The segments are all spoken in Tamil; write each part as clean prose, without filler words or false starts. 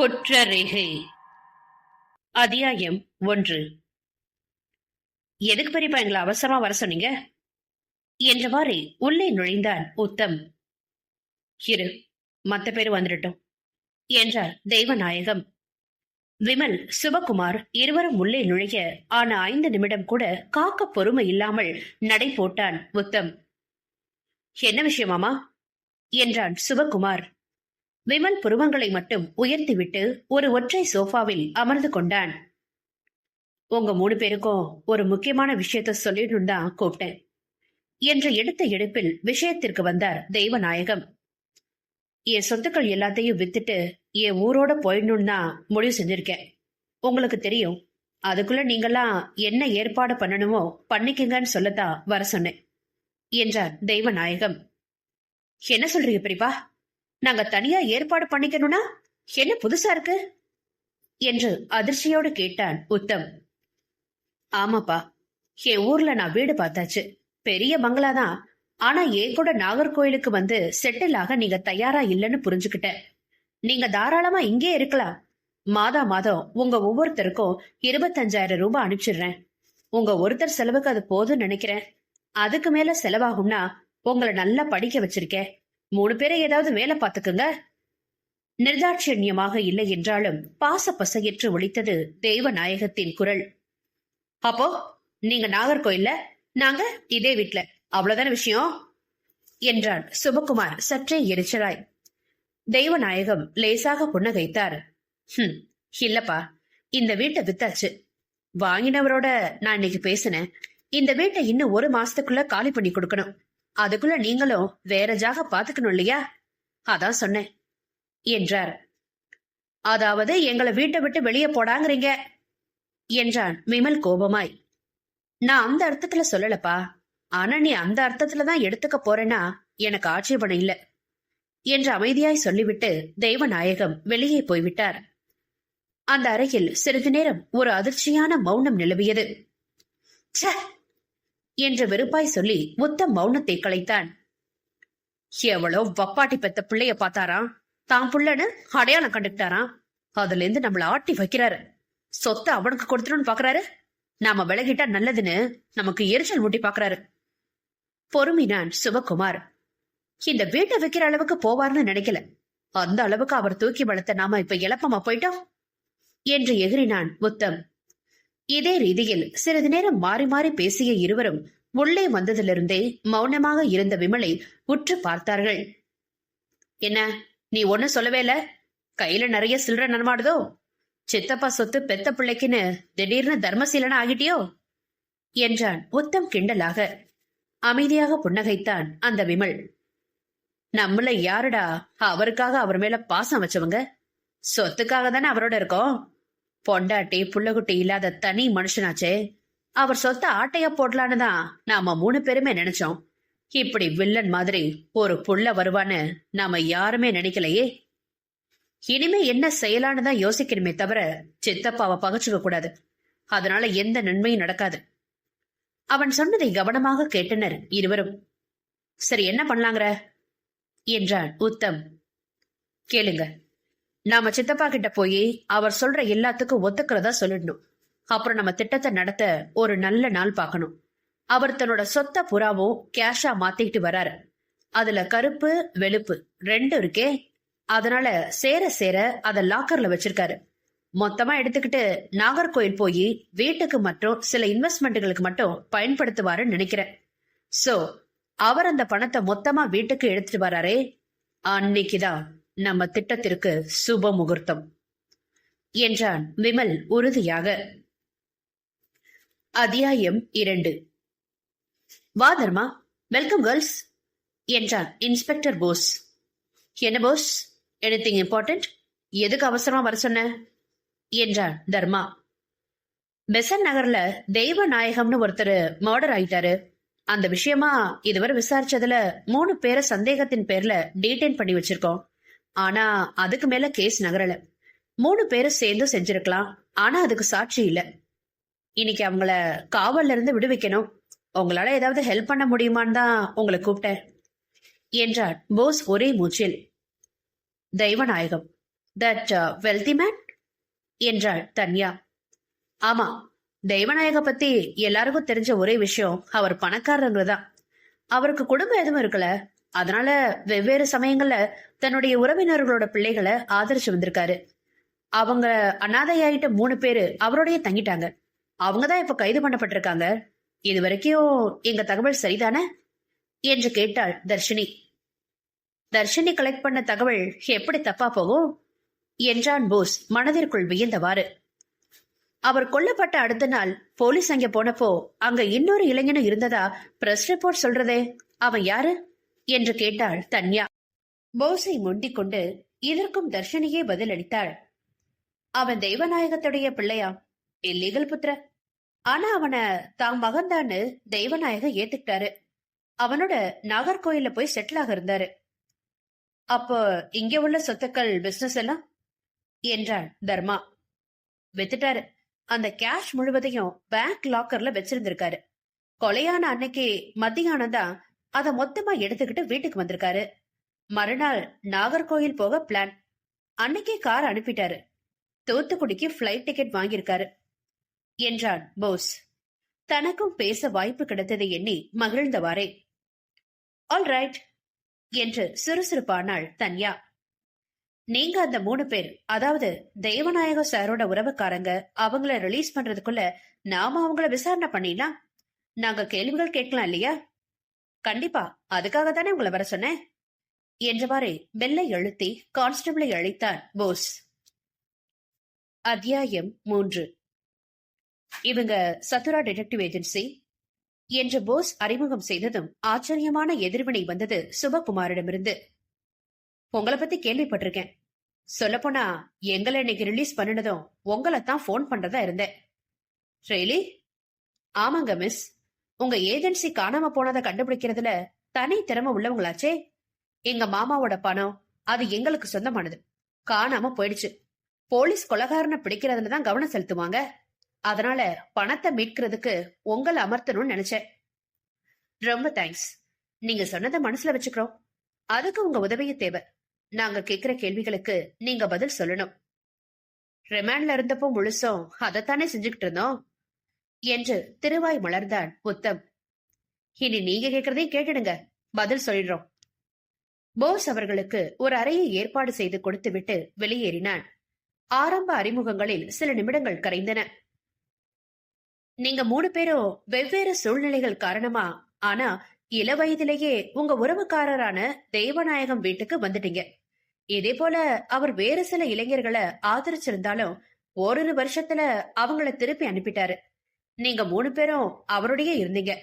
குற்றரேகை அத்தியாயம் 1. எதுக்கு பெரியப்பா எங்களை அவசரமா வர சொன்னீங்க என்றவாறு உள்ளே நுழைந்தான் உத்தம். இரு, மத்த பேரு வந்துடட்டும் என்றார் தெய்வநாயகம். விமல், சிவகுமார் இருவரும் உள்ளே நுழைய ஆன 5 நிமிடம் கூட காக்க பொறுமை இல்லாமல் நடை போட்டான் உத்தம். என்ன விஷயமாமா என்றான் சிவகுமார். விமல் புருவங்களை மட்டும் உயர்த்திவிட்டு ஒரு ஒற்றை சோஃபாவில் அமர்ந்து கொண்டான். உங்க 3 பேருக்கும் ஒரு முக்கியமான விஷயத்த சொல்லிடணும் தான் கூப்பிட்டேன் என்ற எடுத்த எடுப்பில் விஷயத்திற்கு வந்தார் தெய்வநாயகம். என் சொத்துக்கள் எல்லாத்தையும் வித்துட்டு என் ஊரோட போயிடணும்னு தான் முடிவு செஞ்சிருக்கேன். உங்களுக்கு தெரியும், அதுக்குள்ள நீங்கெல்லாம் என்ன ஏற்பாடு பண்ணணுமோ பண்ணிக்கங்கன்னு சொல்லத்தான் வர சொன்னேன் என்றார் தெய்வநாயகம். என்ன சொல்றீங்க பெரியப்பா? நாங்க தனியா ஏற்பாடு பண்ணிக்கணும்னா என்ன புதுசா இருக்கு என்று அதிர்ச்சியோடு கேட்டான் உத்தம். ஆமாப்பா, என் ஊர்ல நான் வீடு பார்த்தாச்சு, பெரிய பங்களாதான். ஆனா என் கூட நாகர்கோயிலுக்கு வந்து செட்டில் ஆக நீங்க தயாரா இல்லைன்னு புரிஞ்சுக்கிட்டேன். நீங்க தாராளமா இங்கே இருக்கலாம். மாதம் உங்க ஒவ்வொருத்தருக்கும் 25,000 ரூபாய் அனுப்பிச்சிடுறேன். உங்க ஒருத்தர் செலவுக்கு அது போதும்னு நினைக்கிறேன். அதுக்கு மேல செலவாகும்னா உங்களை நல்லா படிக்க வச்சிருக்கேன். 3 பேரை ஏதாவது வேலை பார்த்துக்குங்க. நிர்தாட்சியமாக இல்லை என்றாலும் பாச பசையற்று ஒலித்தது தெய்வநாயகத்தின் குரல். அப்போ நீங்க நாகர்கோயில்ல, நாங்க இதே வீட்ல, அவ்வளவுதான விஷயம் என்றான் சுபகுமார் சற்றே எரிச்சலாய். தெய்வநாயகம் லேசாக புன்னகைத்தார். இல்லப்பா, இந்த வீட்டை வித்தாச்சு. வாங்கினவரோட நான் இன்னைக்கு பேசினேன். இந்த வீட்டை இன்னும் 1 மாசத்துக்குள்ள காலி பண்ணி கொடுக்கணும். அதுக்குள்ள நீங்களும் வேற ஜாக பாத்துக்கணும் இல்லையா? அதான் சொன்னேன் என்றார். அதாவது எங்களை வீட்டை விட்டு வெளியே போடாங்கிறீங்க என்றான் விமல் கோபமாய். நான் அந்த அர்த்தத்துல சொல்லலப்பா. ஆனா நீ அந்த அர்த்தத்துலதான் எடுத்துக்க போறேன்னா எனக்கு ஆட்சேபணம் இல்ல என்று அமைதியாய் சொல்லிவிட்டு தெய்வநாயகம் வெளியே போய்விட்டார். அந்த அறையில் சிறிது நேரம் ஒரு அதிர்ச்சியான மௌனம் நிலவியது. என்று வெறுப்பாய் சொல்லி உத்தம் மௌனத்தை கலைத்தான். எவ்வளோ வப்பாட்டி பெத்த பிள்ளைய பார்த்தாராம், தான் புள்ளன்னு அடையாளம் கண்டுக்கிட்டாராம். அதுல இருந்து நம்மள ஆட்டி வைக்கிறாரு. சொத்தை அவனுக்கு கொடுத்துருன்னு பாக்குறாரு. நாம விலகிட்டா நல்லதுன்னு நமக்கு எரிச்சல் மூட்டி பாக்குறாரு. பொறுமினான் சிவகுமார். இந்த வீட்டை வைக்கிற அளவுக்கு போவார்னு நினைக்கல. அந்த அளவுக்கு அவர் தூக்கி வளர்த்த நாம இப்ப இழப்பமா போயிட்டோம் என்று எகிரினான் உத்தம். இதே ரீதியில் சிறிது நேரம் மாறி மாறி பேசிய இருவரும் உள்ளே வந்ததிலிருந்தே மௌனமாக இருந்த விமலை உற்று பார்த்தார்கள். என்ன, நீ ஒண்ணு சொல்லவே இல்ல? கையில நிறைய சில்லற நடமாடுதோ? சித்தப்பா சொத்து பெத்த பிள்ளைக்குன்னு திடீர்னு தர்மசீலனா ஆகிட்டியோ என்றான் உத்தம் கிண்டலாக. அமைதியாக புன்னகைத்தான் அந்த விமல். நம்மள யாருடா அவருக்காக அவர் மேல பாசம் வச்சவங்க? சொத்துக்காக தானே அவரோட இருக்கோம். பொண்டாட்டி புள்ளகுட்டி இல்லாத தனி மனுஷனாச்சே. அவர் சொத்த ஆட்டைய போடலான்னு தான் நாம 3 பேருமே நினைச்சோம். இப்படி வில்லன் மாதிரி ஒரு புள்ள வருவான்னு நாம யாருமே நினைக்கலையே. இனிமே என்ன செய்யலான்னு தான் யோசிக்கணுமே தவிர சித்தப்பாவை பகச்சுக்க கூடாது. அதனால எந்த நன்மையும் நடக்காது. அவன் சொன்னதை கவனமாக கேட்டனர் இருவரும். சரி, என்ன பண்ணலாங்கிற என்றான் உத்தம். கேளுங்க, நாம சித்தப்பா கிட்ட போய் அவர் சொல்ற எல்லாத்துக்கும் ஒத்துக்கிறதா சொல்லிடணும். அப்புறம் நம்ம திட்டத்தை நடத்த ஒரு நல்ல நாள் பார்க்கணும். அவர் தன்னோட சொத்த புறாவும் கேஷா மாத்திக்கிட்டு வராரு. அதுல கருப்பு வெளுப்பு 2 இருக்கே. அதனால சேர சேர அத லாக்கர்ல வச்சிருக்காரு. மொத்தமா எடுத்துக்கிட்டு நாகர்கோயில் போய் வீட்டுக்கு மற்றும் சில இன்வெஸ்ட்மெண்ட்டுகளுக்கு மட்டும் பயன்படுத்துவாருன்னு நினைக்கிறேன். சோ அவர் அந்த பணத்தை மொத்தமா வீட்டுக்கு எடுத்துட்டு வராரே, அன்னைக்குதான் நம்ம திட்டத்திற்கு சுப முகூர்த்தம் என்றான் விமல் உறுதியாக. அத்தியாயம் 2. வா தர்மா, வெல்கம் கேர்ள்ஸ் என்றான் இன்ஸ்பெக்டர் போஸ். என்ன போஸ், எனிதிங் இம்பார்ட்டன்ட்? எதுக்கு அவசரமா வர சொன்ன என்றான் தர்மா. பெசன் நகர்ல தெய்வநாயகம்னு ஒருத்தர் மர்டர் ஆயிட்டாரு. அந்த விஷயமா இதுவரை விசாரிச்சதுல 3 பேரை சந்தேகத்தின் பேர்ல டீடைன் பண்ணி வச்சிருக்கோம். ஆனா அதுக்கு மேல கேஸ் நகரல. 3 பேரும் சேர்ந்து செஞ்சிருக்கலாம். ஆனா அதுக்கு சாட்சி இல்ல. இன்னைக்கு அவங்கள காவல்ல இருந்து விடுவிக்கணும். உங்களால ஏதாவது ஹெல்ப் பண்ண முடியுமான்னு தான் உங்களை கூப்பிட்டேன் என்றார் போஸ் ஒரே மூச்சில். தெய்வநாயகம், தட் வெல்தி மேன் என்றாள் தன்யா. ஆமா, தெய்வநாயக பத்தி எல்லாருக்கும் தெரிஞ்ச ஒரே விஷயம் அவர் பணக்காரங்கிறதான். அவருக்கு குடும்பம் எதுவும் இருக்கல, அதனால வெவ்வேறு சமயங்கள்ல தன்னுடைய உறவினர்களோட பிள்ளைகளை ஆதரிச்சு வந்திருக்காரு. அவங்க அனாதையாயிட்ட 3 பேரு அவரோடய தங்கிட்டாங்க. அவங்கதான் இப்ப கைது பண்ணப்பட்டிருக்காங்க. இது வரைக்கும் எங்க தகவல் சரிதானே என்று கேட்டாள் தர்ஷினி. தர்ஷினி கலெக்ட் பண்ண தகவல் எப்படி தப்பா போகும் என்றான் போஸ் மனதிற்குள் வியந்தவாறு. அவர் கொல்லப்பட்ட அடுத்த நாள் போலீஸ் அங்க போனப்போ அங்க இன்னொரு இளைஞனும் இருந்ததா பிரஸ் ரிப்போர்ட் சொல்றதே, அவன் யாரு என்று கேட்டாள் தன்யா. போஸை முண்டிக் கொண்டு இதற்கும் தர்ஷினியே பதிலளித்தாள். அவன் தெய்வநாயகத்துடைய பிள்ளையா, இல்லீகல் புத்திர. ஆனா அவனை தான் மகன்தான்னு தெய்வநாயக ஏத்துக்கிட்டாரு. அவனோட நாகர்கோயில போய் செட்டில் ஆக இருந்தாரு. அப்போ இங்க உள்ள சொத்துக்கள் பிசினஸ் எல்லாம் என்றாள் தர்மா. வித்துட்டாரு. அந்த கேஷ் முழுவதையும் பேங்க் லாக்கர்ல வச்சிருந்திருக்காரு. கொலையான அன்னைக்கு மத்தியானம் தான் அதை மொத்தமா எடுத்துக்கிட்டு வீட்டுக்கு வந்திருக்காரு. மறுநாள் நாகர்கோயில் போக பிளான். அன்னைக்கே கார் அனுப்பிட்டாரு. தூத்துக்குடிக்கு பிளைட் டிக்கெட் வாங்கியிருக்காரு என்றான் போஸ். தனக்கும் பேச வாய்ப்பு கிடைத்ததை எண்ணி மகிழ்ந்தவாறே. ஆல் ரைட் என்று சுறுசுறுப்பானாள் தன்யா. நீங்க அந்த 3 பேர், அதாவது தெய்வநாயக சாரோட உறவுக்காரங்க, அவங்கள ரிலீஸ் பண்றதுக்குள்ள நாம அவங்கள விசாரணை பண்ணிடலாம். நாங்க கேள்விகள் கேட்கலாம் இல்லையா? கண்டிப்பா, அதுக்காக தானே உங்களை வர சொன்னேன் என்றவாறே பெல்லை அழுத்தி கான்ஸ்டபிளை அழைத்தான் போஸ். அத்தியாயம் 3. இவங்க சத்துரா டிடெக்டிவ் ஏஜென்சி என்று போஸ் அறிமுகம் செய்ததும் ஆச்சரியமான எதிர்வினை வந்தது சுபகுமாரிடமிருந்து. உங்களை பத்தி கேள்விப்பட்டிருக்கேன். சொல்லப்போனா எங்களை இன்னைக்கு ரிலீஸ் பண்ணினதும் உங்களைத்தான் போன் பண்றதா இருந்தேன். ரியலி? ஆமாங்க மிஸ். உங்க ஏஜென்சி காணாம போனதை கண்டுபிடிக்கிறதுல தனி திறமை உள்ளவங்களாச்சே. எங்க மாமாவோட பணம் அது எங்களுக்கு சொந்தமானது. காணாம போயிடுச்சு. போலீஸ் கொலகாரனை பிடிக்கிறதுலதான் கவனம் செலுத்துவாங்க. அதனால பணத்தை மீட்கிறதுக்கு உங்களை அமர்த்தணும்னு நினைச்சேன். ரொம்ப தேங்க்ஸ். நீங்க சொன்னதை மனசுல வச்சுக்கிறோம். அதுக்கு உங்க உதவிய தேவை. நாங்க கேக்குற கேள்விகளுக்கு நீங்க பதில் சொல்லணும். ரிமாண்ட்ல இருந்தப்போ முழுசும் அதைத்தானே செஞ்சுக்கிட்டு இருந்தோம் என்று திருவாய் மலர்ந்தான் உத்தம். இனி நீங்க கேக்குறதையும் கேட்டுடுங்க, பதில் சொல்லிடுறோம். போஸ் அவர்களுக்கு ஒரு அறையை ஏற்பாடு செய்து கொடுத்துவிட்டு வெளியேறினான். ஆரம்ப அறிமுகங்களில் சில நிமிடங்கள் கரைந்தன. நீங்க 3 பேரும் வெவ்வேறு சூழ்நிலைகள் காரணமா, ஆனா இள வயதிலேயே உங்க உறவுக்காரரான தெய்வநாயகம் வீட்டுக்கு வந்துட்டீங்க. இதே போல அவர் வேறு சில இளைஞர்களை ஆதரிச்சிருந்தாலும் ஓரிரு வருஷத்துல அவங்கள திருப்பி அனுப்பிட்டாரு. நீங்க 3 பேரும் அவருடைய இருந்தீங்க.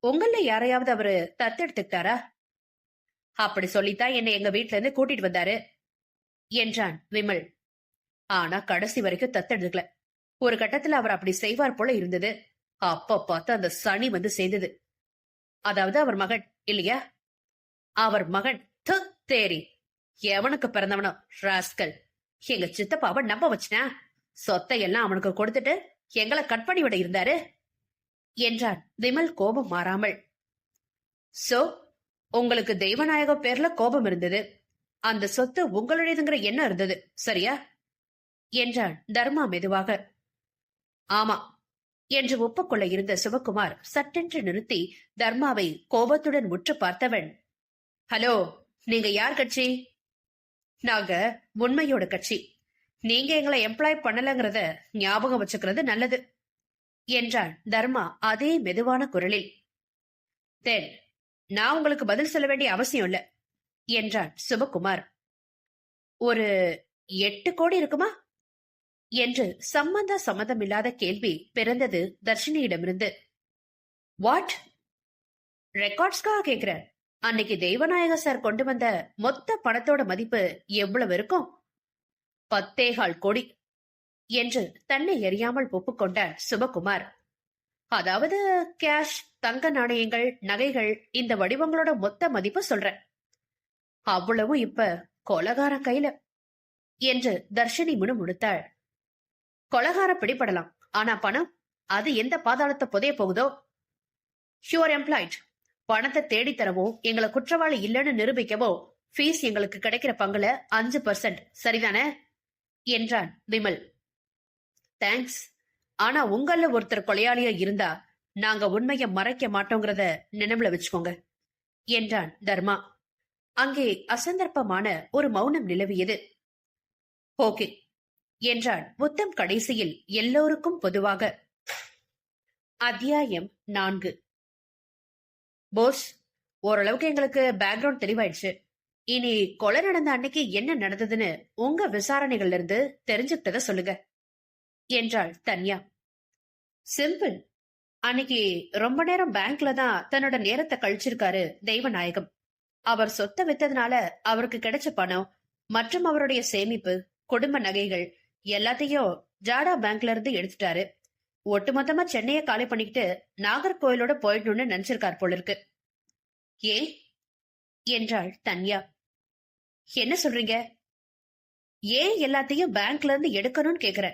உங்கள யாரையாவது அவரு தத்தெடுத்துக்கிட்டாரா? அப்படி சொல்லித்தான் என்னை எங்க வீட்டுல இருந்து கூட்டிட்டு வந்தாரு என்றான் விமல். ஆனா கடைசி வரைக்கும் தத்தெடுக்கல. ஒரு கட்டத்துல அவர் அப்படி செய்வார் போல இருந்தது. அப்ப பார்த்து அந்த சனி வந்து சேர்ந்தது. அதாவது அவர் மகன் இல்லையா? அவர் மகன் தேரி. எவனுக்கு பிறந்தவனோ ராஸ்கல். எங்க சித்தப்பாவை நம்ப வச்சுனா சொத்தை எல்லாம் அவனுக்கு கொடுத்துட்டு எங்களை கட் பண்ணி விட இருந்தாரு என்றான் விமல் கோபம் மாறாமல். சோ உங்களுக்கு தெய்வநாயக பேர்ல கோபம் இருந்தது. அந்த சொத்து உங்களுடையதுங்கிற எண்ணம் இருந்தது, சரியா என்றான் தர்மா மெதுவாக. ஆமா என்று ஒப்புக்கொள்ள இருந்த சிவகுமார் சட்டென்று நிறுத்தி தர்மாவை கோபத்துடன் உற்று பார்த்தவன், ஹலோ, நீங்க யார் கட்சி? நாங்க உண்மையோட கட்சி. நீங்க எங்களை எம்ப்ளாய் பண்ணலங்கிறத ஞாபகம் வச்சுக்கிறது நல்லது என்றான் தர்மா அதே மெதுவான குரலில். தென் நான் உங்களுக்கு பதில் சொல்ல வேண்டிய அவசியம் இல்ல என்றான் சிவகுமார். ஒரு 8 கோடி இருக்குமா என்று சம்மந்தமில்லாத கேள்வி பிறந்தது தர்ஷினியிடமிருந்து. வாட்? ரெக்கார்ட்ஸ்க்காக கேக்குற? அன்னைக்கு தெய்வநாயக சார் கொண்டு வந்த மொத்த பணத்தோட மதிப்பு எவ்வளவு இருக்கும்? 10.25 கோடி என்று தன்னை எறியாமல் ஒப்புக்கொண்டார் சுபகுமார். அதாவது கேஷ், தங்க நாணயங்கள், நகைகள், இந்த வடிவங்களோட மொத்த மதிப்பு சொல்றேன். அவ்வளவும் இப்ப கொலகார கையில என்று தர்ஷினி முணுமுணுத்தாள். கொலகார பிடிபடலாம், ஆனா பணம் அது எந்த பாதாளத்தை புதைய போகுதோ? You are employed. பணத்தை தேடித்தரவோ எங்களை குற்றவாளி இல்லைன்னு நிரூபிக்கவோ ஃபீஸ் எங்களுக்கு கிடைக்கிற பங்குல 5% சரிதானே என்றான் விமல். தேங்க்ஸ். ஆனா உங்கள ஒருத்தர் கொலையாளியா இருந்தா நாங்க உண்மைய மறைக்க மாட்டோங்கிறத நினைவுல வச்சுக்கோங்க என்றான் தர்மா. அங்கே அசந்தர்ப்பமான ஒரு மௌனம் நிலவியது. ஓகே என்றான் உத்தம் கடைசியில் எல்லோருக்கும் பொதுவாக. அத்தியாயம் 4. போஸ், ஓரளவுக்கு எங்களுக்கு பேக்ரவுண்ட் தெளிவாயிடுச்சு. இனி கொலை நடந்த அன்னைக்கு என்ன நடந்ததுன்னு உங்க விசாரணைகள்ல இருந்து தெரிஞ்சுக்கிட்டத சொல்லுங்க என்றாள் தன்யா. சிம்பிள். அன்னைக்கு ரொம்ப நேரம் பேங்க்ல தான் தன்னோட நேரத்தை கழிச்சிருக்காரு தெய்வநாயகம். அவர் சொத்தை வித்ததுனால அவருக்கு கிடைச்ச பணம் மற்றும் அவருடைய சேமிப்பு, குடும்ப நகைகள் எல்லாத்தையும் ஜாடா பேங்க்ல இருந்து எடுத்துட்டாரு. ஒட்டுமொத்தமா சென்னையை காலி பண்ணிக்கிட்டு நாகர்கோயிலோட போயிடணும்னு நினைச்சிருக்கார் போல இருக்கு. ஏன் என்றாள் தன்யா. என்ன சொல்றீங்க? ஏன் எல்லாத்தையும் பேங்க்ல இருந்து எடுக்கணும்னு கேக்குற?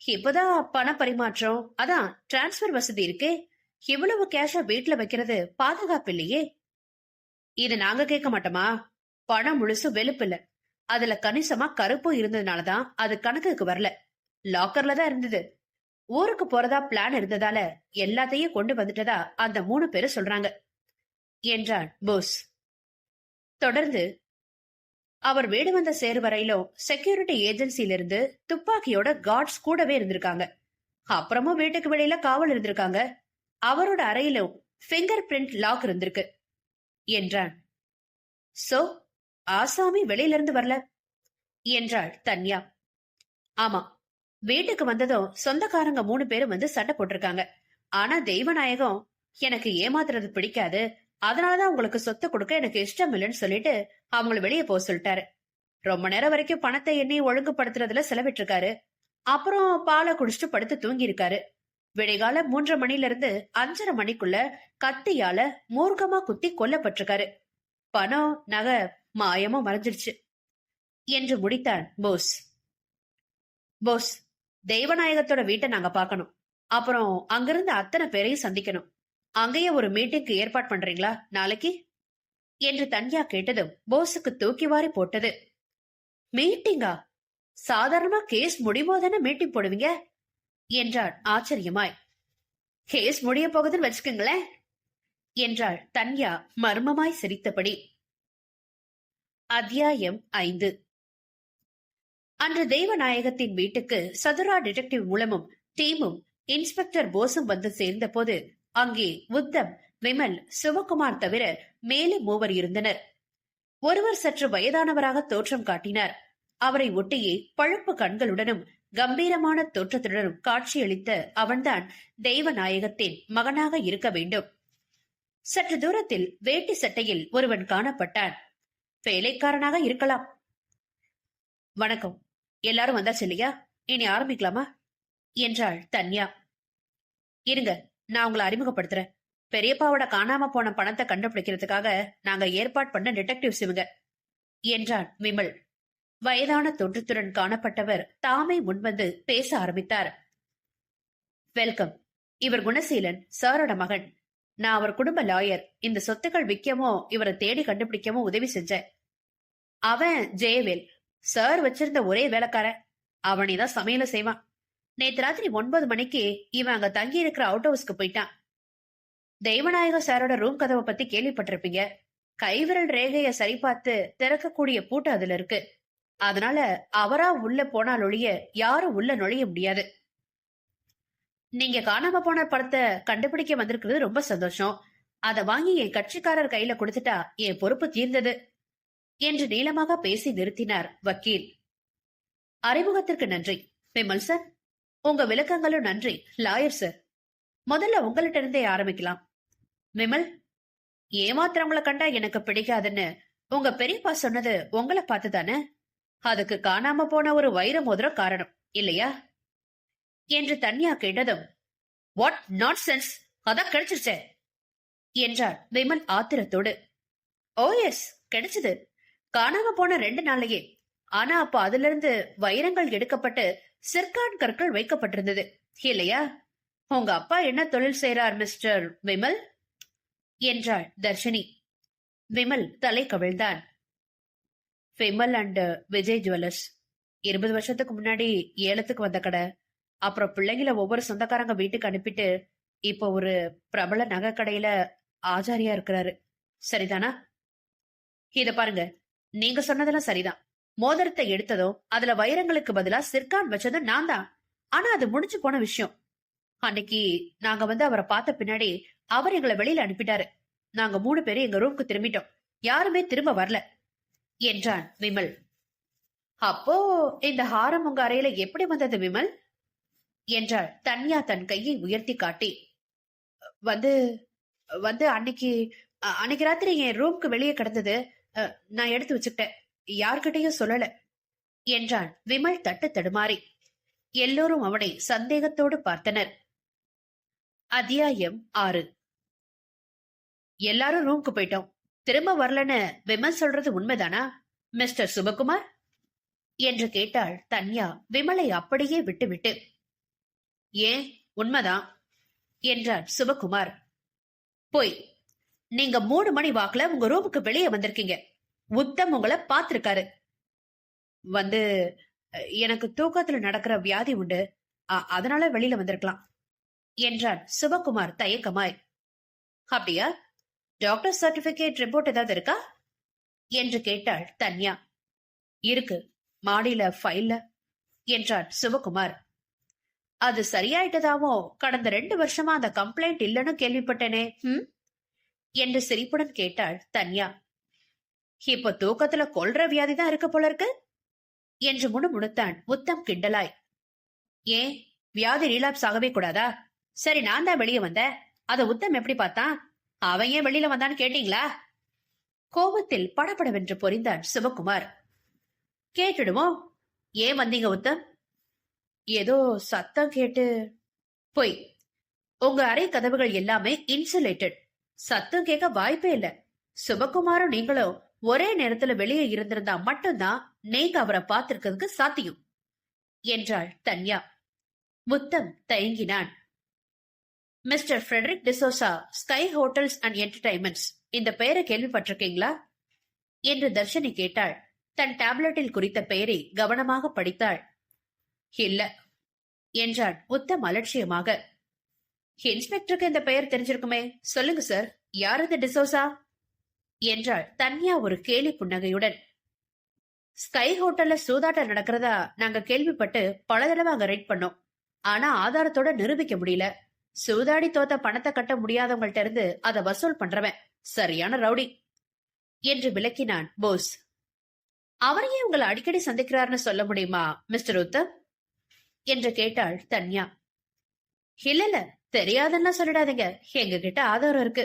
இப்பதான் பண பரிமாற்றம், அதான் டிரான்ஸ்பர் வசதி இருக்கே. இவ்வளவு கேஷ வீட்டுல வைக்கிறது பாதுகாப்பு இல்லையே. இது நாங்க கேட்க மாட்டோமா? பணம் முழுசு வெளுப்பு இல்ல, அதுல கணிசமா கருப்பும் இருந்ததுனாலதான் அது கணக்குக்கு வரல. லாக்கர்ல தான் இருந்தது. ஊருக்கு போறதா பிளான் இருந்ததால எல்லாத்தையும் கொண்டு வந்துட்டதா அந்த 3 பேரு சொல்றாங்க என்றான் போஸ். தொடர்ந்து, அவர் வீடு வந்த சேரு வரையிலும் செக்யூரிட்டி ஏஜென்சில இருந்து துப்பாக்கியோட கார்ட்ஸ் கூடவே இருந்திருக்காங்க. அப்புறமும் வீட்டுக்கு வெளியில காவல் இருந்திருக்காங்க. அவரோட அறையிலும் பிங்கர் பிரிண்ட் லாக் இருந்திருக்கு என்றான். சோ ஆசாமி வெளியில இருந்து வரல என்றாள் தன்யா. ஆமா, வீட்டுக்கு வந்ததும் சொந்தக்காரங்க 3 பேரும் வந்து சண்டை போட்டிருக்காங்க. ஆனா தெய்வநாயகம் எனக்கு ஏமாத்துறது பிடிக்காது, அதனாலதான் உங்களுக்கு சொத்து கொடுக்க எனக்கு இஷ்டம் இல்லைன்னு சொல்லிட்டு அவங்கள வெளியே போக சொல்லிட்டாரு. ரொம்ப நேரம் வரைக்கும் பணத்தை எண்ணி ஒழுங்குபடுத்துறதுல செலவிட்டிருக்காரு. அப்புறம் பாலை குடிச்சிட்டு படுத்து தூங்கி இருக்காரு. விடைகால 3:30 மணில இருந்து 5:30 மணிக்குள்ள கத்தியால மூர்க்கமா குத்தி கொல்லப்பட்டிருக்காரு. பணம் நகை மாயமா மறைஞ்சிருச்சு என்று முடித்தான் போஸ். போஸ், தெய்வநாயகத்தோட வீட்டை நாங்க பாக்கணும். அப்புறம் அங்கிருந்து அத்தனை பேரையும் சந்திக்கணும். அங்கேயே ஒரு மீட்டிங்க்கு ஏற்பாடு பண்றீங்களா நாளைக்கு என்று தன்யா கேட்டதும் போஸுக்கு தூக்கி வாரி போட்டது. மீட்டிங்கா? சாதாரணமா கேஸ் முடியும்போதானே மீட்டிங் போடுவீங்க என்றாள் ஆச்சரியமாய். கேஸ் முடிய போகுதுன்னு வச்சுக்கோங்களேன் என்றாள் தன்யா மர்மமாய் சிரித்தபடி. அத்தியாயம் 5. அன்று தெய்வநாயகத்தின் வீட்டுக்கு சதுரா டிடெக்டிவ் மூலமும் டீமும் இன்ஸ்பெக்டர் போஸும் வந்து சேர்ந்த போது அங்கே உத்தம், விமல், சிவகுமார் தவிர மேலே 3 இருந்தனர். ஒருவர் சற்று வயதானவராக தோற்றம் காட்டினார். அவரை ஒட்டியே பழுப்பு கண்களுடனும் கம்பீரமான தோற்றத்துடனும் காட்சியளித்த அவன்தான் தெய்வநாயகத்தின் மகனாக இருக்க வேண்டும். சற்று தூரத்தில் வேட்டி சட்டையில் ஒருவன் காணப்பட்டான். வேலைக்காரனாக இருக்கலாம். வணக்கம், எல்லாரும் வந்தாச்சு இல்லையா? இனி ஆரம்பிக்கலாமா என்றாள் தன்யா. இருங்க, நான் உங்களை அறிமுகப்படுத்துறேன். பெரியப்பாவோட காணாம போன பணத்தை கண்டுபிடிக்கிறதுக்காக நாங்க ஏற்பாடு பண்ண டிடெக்டிவ்ஸ் இவங்க என்றான் விமல். வயதான தோற்றத்துடன் காணப்பட்டவர் தாமே முன்வந்து பேச ஆரம்பித்தார். வெல்கம். இவர் குணசீலன், சாரோட மகன். நான் அவர் குடும்ப லாயர். இந்த சொத்துக்கள் விற்கவும் இவரை தேடி கண்டுபிடிக்கவும் உதவி செஞ்சேன். அவன் ஜெயவேல், சார் வச்சிருந்த ஒரே வேலைக்காரன். அவனைதான் சமையல செய்வான். நேத்து ராத்திரி 9 மணிக்கு இவன் அங்க தங்கி இருக்கிற அவுட் ஹவுஸ்க்கு போயிட்டான். தெய்வநாயக சாரோட ரூம் கதவை பத்தி கேள்விப்பட்டிருப்பீங்க. கைவிரல் ரேகைய சரி பார்த்து திறக்கக்கூடிய பூட்டு அதுல இருக்கு. அதனால அவரா உள்ள போனால் ஒழிய யாரும் உள்ள நுழைய முடியாது. நீங்க காணாம போன படத்தை கண்டுபிடிக்க வந்திருக்கிறது ரொம்ப சந்தோஷம். அத வாங்கி என் கட்சிக்காரர் கையில கொடுத்துட்டா என் பொறுப்பு தீர்ந்தது என்று நீளமாக பேசி நிறுத்தினார் வக்கீல். அறிமுகத்திற்கு நன்றி விமல் சார். உங்க விளக்கங்களும் நன்றி லாயர் சார். முதல்ல உங்கள்கிட்ட இருந்தே ஆரம்பிக்கலாம். விமல், ஏமாத்துறவங்களை கண்டா எனக்கு பிடிக்காதுன்னு உங்க பெரியப்பா சொன்னது உங்களை பார்த்துதானே? அதுக்கு காணாம போன ஒரு வைர மோதிரம் காரணம் இல்லையா என்று தன்யா கேட்டதும், வாட் நான்சென்ஸ், அதான் கிடைச்சிருச்சே என்றார் விமல் ஆத்திரத்தோடு. ஓ எஸ், கிடைச்சது. காணாம போன 2 நாளையே. ஆனா அப்ப அதுல இருந்து வைரங்கள் எடுக்கப்பட்டு சிர்கான் கற்கள் வைக்கப்பட்டிருந்தது இல்லையா? உங்க அப்பா என்ன தொழில் செய்யறார் மிஸ்டர் விமல் என்றாள் தர்ஷினி. விமல் தலை கவிழ்ந்தான். Vimal and Vijay jewellers. 20 வருஷத்துக்கு முன்னாடி ஏலத்துக்கு வந்த கடை. அப்புறம் பிள்ளைங்கள ஒவ்வொரு சொந்தக்காரங்க வீட்டுக்கு அனுப்பிட்டு இப்போ ஒரு பிரபல நகை கடையில ஆச்சாரியா இருக்கிறாரு. சரிதானா? இத பாருங்க, நீங்க சொன்னதெல்லாம் சரிதான். மோதிரத்தை எடுத்ததும் அதுல வைரங்களுக்கு பதிலா சிர்கான் வச்சதும் நான் தான். ஆனா அது முடிஞ்சு போன விஷயம். அன்னைக்கு நாங்க வந்து அவரை பார்த்த பின்னாடி அவர் எங்களை வெளியில அனுப்பிட்டாரு. நாங்க 3 பேரும் எங்க ரூமுக்கு திரும்பிட்டோம். யாருமே திரும்ப வரல என்றான் விமல். அப்போ இந்த ஹாரம் உங்க அறையில எப்படி வந்தது விமல் என்றாள் தன்யா தன் கையை உயர்த்தி காட்டி. வந்து வந்து அன்னைக்கு அன்னைக்கு ராத்திரி என் ரூமுக்கு வெளியே கிடந்தது. நான் எடுத்து வச்சுக்கிட்டேன். யார்கிட்டயும் சொல்லல என்றான் விமல் தட்டு தடுமாறி. எல்லோரும் அவனை சந்தேகத்தோடு பார்த்தனர். அத்தியாயம் 6. எல்லாரும் ரூமுக்கு போயிட்டோம். திரும்ப வரலன்னு விமல் சொல்றது உண்மைதானா மிஸ்டர் சுபகுமார் என்று கேட்டாள் தன்யா விமலை அப்படியே விட்டுவிட்டு. ஏன், உண்மைதான் என்றார் சுபகுமார். போய், நீங்க 3 மணி வாக்குல உங்க ரூமுக்கு வெளியே வந்திருக்கீங்க. உத்தம் உங்களை பார்த்திருக்காரு. வந்து எனக்கு தூக்கத்துல நடக்கிற வியாதி உண்டு, அதனால வெளியில வந்திருக்கலாம் என்றான் சுபகுமார் தயக்கமாய். அப்படியா? டாக்டர் சர்டிபிகேட் ரிப்போர்ட் ஏதாவது இருக்கா என்று கேட்டாள் தன்யா. இருக்கு, மாடியில ஃபைல்ல என்றான் சிவகுமார். அது சரியாயிட்டதாவோ? கடந்த 2 வருஷமா அந்த கம்ப்ளைண்ட் இல்லன்னு கேள்விப்பட்டேனே என்று சிரிப்புடன் கேட்டாள் தன்யா. இப்ப தூக்கத்துல கொல்ற வியாதிதான் இருக்க போல இருக்கு என்று முணுமுணுத்தான் உத்தம் கிண்டலாய். ஏன், வியாதி ரீலாப்ஸ் ஆகவே கூடாதா? சரி, நான் தான் வெளியே வந்தேன். அத உத்தம் எப்படி பார்த்தான்? அவன் ஏன் வெளியில வந்தான்னு கேட்டீங்களா? கோபத்தில் படபடவென்று பொறிந்தான் சிவகுமார். கேட்டுடுவோம். ஏன் வந்தீங்க உத்தம்? ஏதோ சத்தம் கேட்டு. போய், உங்க அறை கதவுகள் எல்லாமே இன்சுலேட்டட். சத்தம் கேட்க வாய்ப்பே இல்ல. சுபகுமாரும் நீங்களும் ஒரே நேரத்துல வெளியே இருந்திருந்தா மட்டும்தான் நீங்க அவரை பார்த்திருக்கிறதுக்கு சாத்தியம் என்றாள் தன்யா. முத்தம் தயங்கினான். Mister Frederick D'Souza, sky hotels and entertainments, இந்த பெயரை கேள்விப்பட்டிருக்கீங்களா என்று தர்ஷினி கேட்டாள். தன் டேப்லெட்டில் குறித்த பெயரை கவனமாக படித்தாள். இல்ல என்றான் உத்தம் அலட்சியமாக. இன்ஸ்பெக்டருக்கு இந்த பெயர் தெரிஞ்சிருக்குமே, சொல்லுங்க சார், யார் இந்த டிசோசா என்றாள் தன்யா ஒரு கேலி புன்னகையுடன். ஸ்கை ஹோட்டல்ல சூதாட்டம் நடக்கிறதா நாங்க கேள்விப்பட்டு பல தடவை அங்க ரைட் பண்ணோம். ஆனா ஆதாரத்தோட நிரூபிக்க முடியல. சூதாடி தோத்த பணத்தை கட்ட முடியாதவங்கள்ட்ட இருந்து அதை வசூல் பண்றவன் சரியான ரவுடி என்று விளக்கினான் போஸ். அவரையே உங்களை அடிக்கடி சந்திக்கிறார்னு சொல்ல முடியுமா மிஸ்டர் உத்தம் என்று கேட்டாள் தன்யா. இல்ல, தெரியாதுன்னா சொல்லிடாதீங்க, எங்க கிட்ட ஆதாரம் இருக்கு.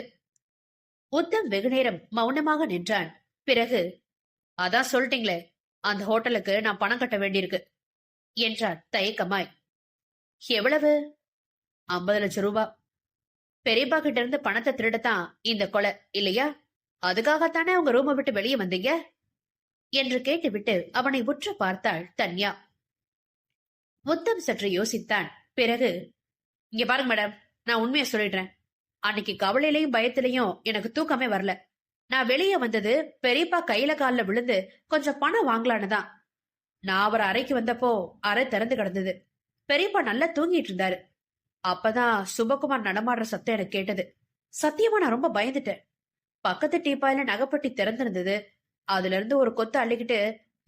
உத்தம் வெகு நேரம் மௌனமாக நின்றான். பிறகு, அதான் சொல்லிட்டீங்களே, அந்த ஹோட்டலுக்கு நான் பணம் கட்ட வேண்டியிருக்கு என்றான் தயக்கமாய். எவ்வளவு? 50 லட்சம் ரூபாய். பெரியப்பா கிட்ட இருந்து பணத்தை திருடத்தான் இந்த கொலை இல்லையா? அதுக்காகத்தானே உங்க ரூமை விட்டு வெளியே வந்தீங்க என்று கேட்டுவிட்டு அவனை உற்று பார்த்தாள் தன்யா. உத்தம் சற்று யோசித்தான். பிறகு, இங்க பாருங்க மேடம், நான் உண்மையை சொல்லிடுறேன். அன்னைக்கு கவலையிலையும் பயத்திலையும் எனக்கு தூக்கமே வரல. நான் வெளியே வந்தது பெரியப்பா கையில காலில் விழுந்து கொஞ்சம் பணம் வாங்கலான்னுதான். நான் அவர் அறைக்கு வந்தப்போ அறை திறந்து கிடந்தது. பெரியப்பா நல்லா தூங்கிட்டு இருந்தாரு. அப்பதான் சுபகுமார் நடமாடுற சத்தம் எனக்கு கேட்டது. சத்தியமா நான் ரொம்ப பயந்துட்டேன். பக்கத்து டீப்பாயில நகைப்பட்டி திறந்திருந்தது. அதுல இருந்து ஒரு கொத்து அள்ளிக்கிட்டு